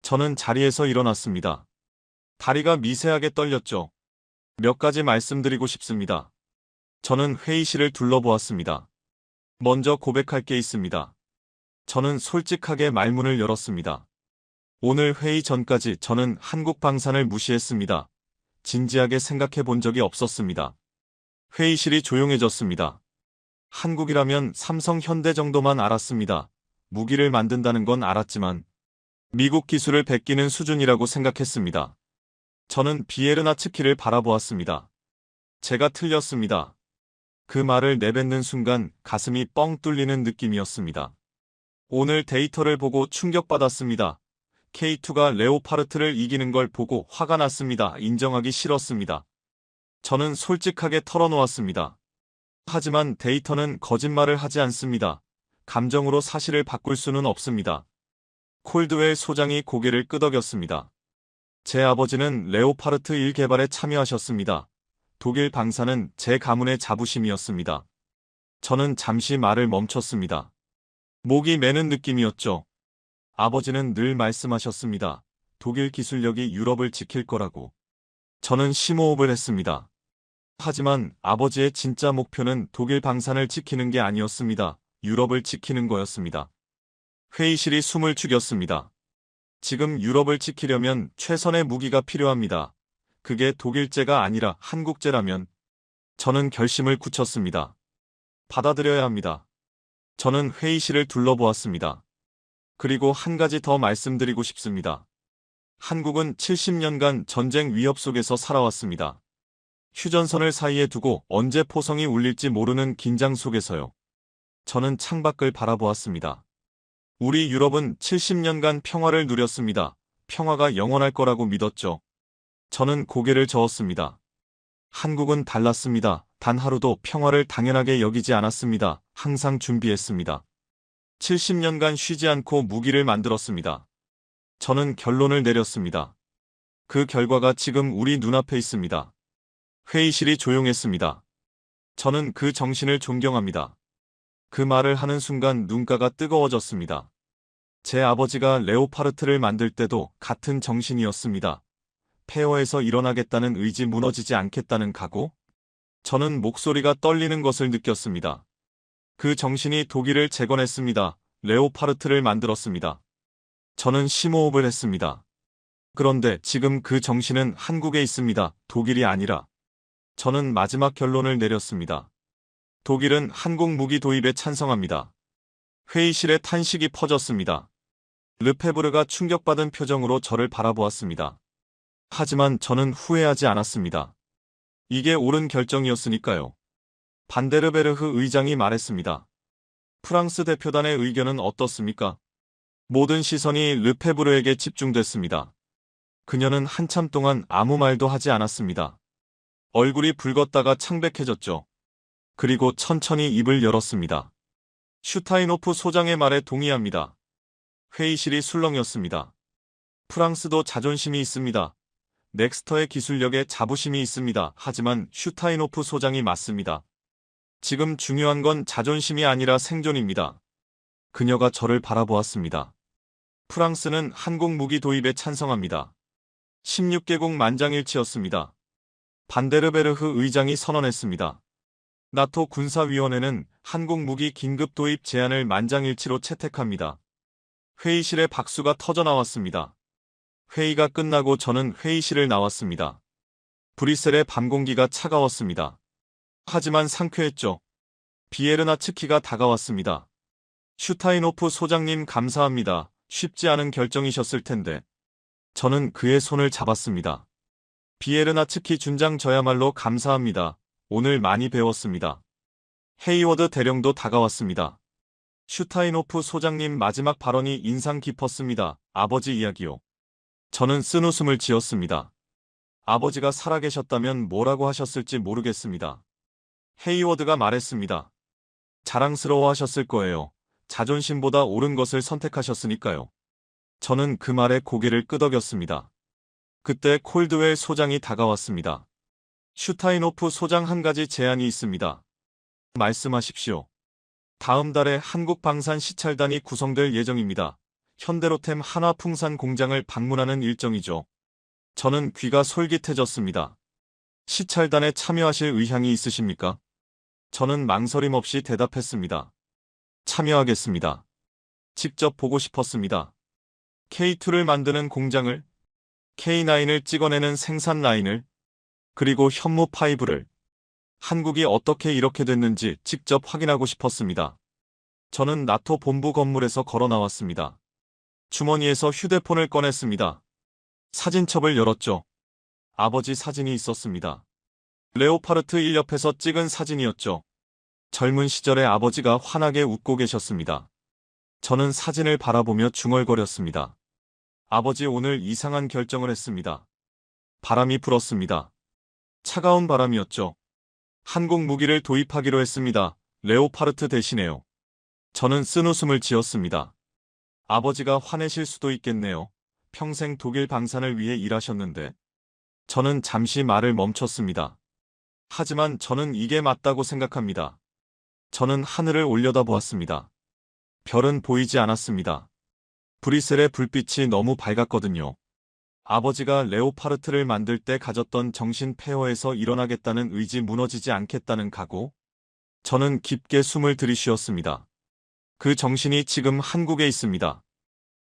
저는 자리에서 일어났습니다. 다리가 미세하게 떨렸죠. 몇 가지 말씀드리고 싶습니다. 저는 회의실을 둘러보았습니다. 먼저 고백할 게 있습니다. 저는 솔직하게 말문을 열었습니다. 오늘 회의 전까지 저는 한국 방산을 무시했습니다. 진지하게 생각해 본 적이 없었습니다. 회의실이 조용해졌습니다. 한국이라면 삼성 현대 정도만 알았습니다. 무기를 만든다는 건 알았지만 미국 기술을 베끼는 수준이라고 생각했습니다. 저는 비에르나츠키를 바라보았습니다. 제가 틀렸습니다. 그 말을 내뱉는 순간 가슴이 뻥 뚫리는 느낌이었습니다. 오늘 데이터를 보고 충격받았습니다. K2가 레오파르트를 이기는 걸 보고 화가 났습니다. 인정하기 싫었습니다. 저는 솔직하게 털어놓았습니다. 하지만 데이터는 거짓말을 하지 않습니다. 감정으로 사실을 바꿀 수는 없습니다. 콜드웰 소장이 고개를 끄덕였습니다. 제 아버지는 레오파르트 1 개발에 참여하셨습니다. 독일 방산은 제 가문의 자부심이었습니다. 저는 잠시 말을 멈췄습니다. 목이 매는 느낌이었죠. 아버지는 늘 말씀하셨습니다. 독일 기술력이 유럽을 지킬 거라고. 저는 심호흡을 했습니다. 하지만 아버지의 진짜 목표는 독일 방산을 지키는 게 아니었습니다. 유럽을 지키는 거였습니다. 회의실이 숨을 죽였습니다. 지금 유럽을 지키려면 최선의 무기가 필요합니다. 그게 독일제가 아니라 한국제라면 저는 결심을 굳혔습니다. 받아들여야 합니다. 저는 회의실을 둘러보았습니다. 그리고 한 가지 더 말씀드리고 싶습니다. 한국은 70년간 전쟁 위협 속에서 살아왔습니다. 휴전선을 사이에 두고 언제 포성이 울릴지 모르는 긴장 속에서요. 저는 창밖을 바라보았습니다. 우리 유럽은 70년간 평화를 누렸습니다. 평화가 영원할 거라고 믿었죠. 저는 고개를 저었습니다. 한국은 달랐습니다. 단 하루도 평화를 당연하게 여기지 않았습니다. 항상 준비했습니다. 70년간 쉬지 않고 무기를 만들었습니다. 저는 결론을 내렸습니다. 그 결과가 지금 우리 눈앞에 있습니다. 회의실이 조용했습니다. 저는 그 정신을 존경합니다. 그 말을 하는 순간 눈가가 뜨거워졌습니다. 제 아버지가 레오파르트를 만들 때도 같은 정신이었습니다. 폐허에서 일어나겠다는 의지, 무너지지 않겠다는 각오? 저는 목소리가 떨리는 것을 느꼈습니다. 그 정신이 독일을 재건했습니다. 레오파르트를 만들었습니다. 저는 심호흡을 했습니다. 그런데 지금 그 정신은 한국에 있습니다. 독일이 아니라. 저는 마지막 결론을 내렸습니다. 독일은 한국 무기 도입에 찬성합니다. 회의실에 탄식이 퍼졌습니다. 르페브르가 충격받은 표정으로 저를 바라보았습니다. 하지만 저는 후회하지 않았습니다. 이게 옳은 결정이었으니까요. 반데르베르흐 의장이 말했습니다. 프랑스 대표단의 의견은 어떻습니까? 모든 시선이 르페브르에게 집중됐습니다. 그녀는 한참 동안 아무 말도 하지 않았습니다. 얼굴이 붉었다가 창백해졌죠. 그리고 천천히 입을 열었습니다. 슈타인호프 소장의 말에 동의합니다. 회의실이 술렁였습니다. 프랑스도 자존심이 있습니다. 넥스터의 기술력에 자부심이 있습니다. 하지만 슈타인호프 소장이 맞습니다. 지금 중요한 건 자존심이 아니라 생존입니다. 그녀가 저를 바라보았습니다. 프랑스는 한국 무기 도입에 찬성합니다. 16개국 만장일치였습니다. 반데르베르흐 의장이 선언했습니다. 나토 군사위원회는 한국 무기 긴급 도입 제안을 만장일치로 채택합니다. 회의실에 박수가 터져나왔습니다. 회의가 끝나고 저는 회의실을 나왔습니다. 브뤼셀의 밤 공기가 차가웠습니다. 하지만 상쾌했죠. 비에르나츠키가 다가왔습니다. 슈타인호프 소장님 감사합니다. 쉽지 않은 결정이셨을 텐데. 저는 그의 손을 잡았습니다. 비에르나츠키 준장 저야말로 감사합니다. 오늘 많이 배웠습니다. 헤이워드 대령도 다가왔습니다. 슈타인호프 소장님 마지막 발언이 인상 깊었습니다. 아버지 이야기요. 저는 쓴웃음을 지었습니다. 아버지가 살아계셨다면 뭐라고 하셨을지 모르겠습니다. 헤이워드가 말했습니다. 자랑스러워하셨을 거예요. 자존심보다 옳은 것을 선택하셨으니까요. 저는 그 말에 고개를 끄덕였습니다. 그때 콜드웰 소장이 다가왔습니다. 슈타인호프 소장 한 가지 제안이 있습니다. 말씀하십시오. 다음 달에 한국 방산 시찰단이 구성될 예정입니다. 현대로템 한화풍산 공장을 방문하는 일정이죠. 저는 귀가 솔깃해졌습니다. 시찰단에 참여하실 의향이 있으십니까? 저는 망설임 없이 대답했습니다. 참여하겠습니다. 직접 보고 싶었습니다. K2를 만드는 공장을, K9을 찍어내는 생산 라인을, 그리고 현무 파이브를, 한국이 어떻게 이렇게 됐는지 직접 확인하고 싶었습니다. 저는 나토 본부 건물에서 걸어 나왔습니다. 주머니에서 휴대폰을 꺼냈습니다. 사진첩을 열었죠. 아버지 사진이 있었습니다. 레오파르트 1옆에서 찍은 사진이었죠. 젊은 시절의 아버지가 환하게 웃고 계셨습니다. 저는 사진을 바라보며 중얼거렸습니다. 아버지 오늘 이상한 결정을 했습니다. 바람이 불었습니다. 차가운 바람이었죠. 한국 무기를 도입하기로 했습니다. 레오파르트 대신에요. 저는 쓴웃음을 지었습니다. 아버지가 화내실 수도 있겠네요. 평생 독일 방산을 위해 일하셨는데. 저는 잠시 말을 멈췄습니다. 하지만 저는 이게 맞다고 생각합니다. 저는 하늘을 올려다보았습니다. 별은 보이지 않았습니다. 브뤼셀의 불빛이 너무 밝았거든요. 아버지가 레오파르트를 만들 때 가졌던 정신 폐허에서 일어나겠다는 의지 무너지지 않겠다는 각오. 저는 깊게 숨을 들이쉬었습니다. 그 정신이 지금 한국에 있습니다.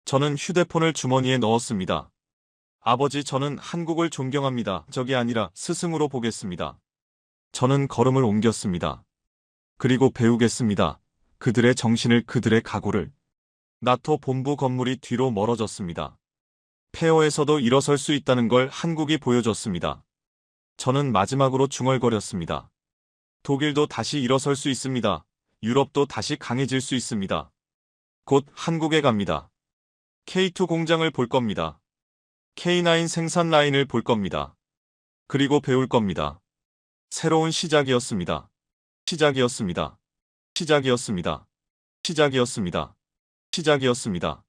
저는 휴대폰을 주머니에 넣었습니다. 아버지 저는 한국을 존경합니다. 적이 아니라 스승으로 보겠습니다. 저는 걸음을 옮겼습니다. 그리고 배우겠습니다. 그들의 정신을 그들의 각오를. 나토 본부 건물이 뒤로 멀어졌습니다. 폐허에서도 일어설 수 있다는 걸 한국이 보여줬습니다. 저는 마지막으로 중얼거렸습니다. 독일도 다시 일어설 수 있습니다. 유럽도 다시 강해질 수 있습니다. 곧 한국에 갑니다. K2 공장을 볼 겁니다. K9 생산 라인을 볼 겁니다. 그리고 배울 겁니다. 새로운 시작이었습니다. 시작이었습니다. 시작이었습니다. 시작이었습니다. 시작이었습니다.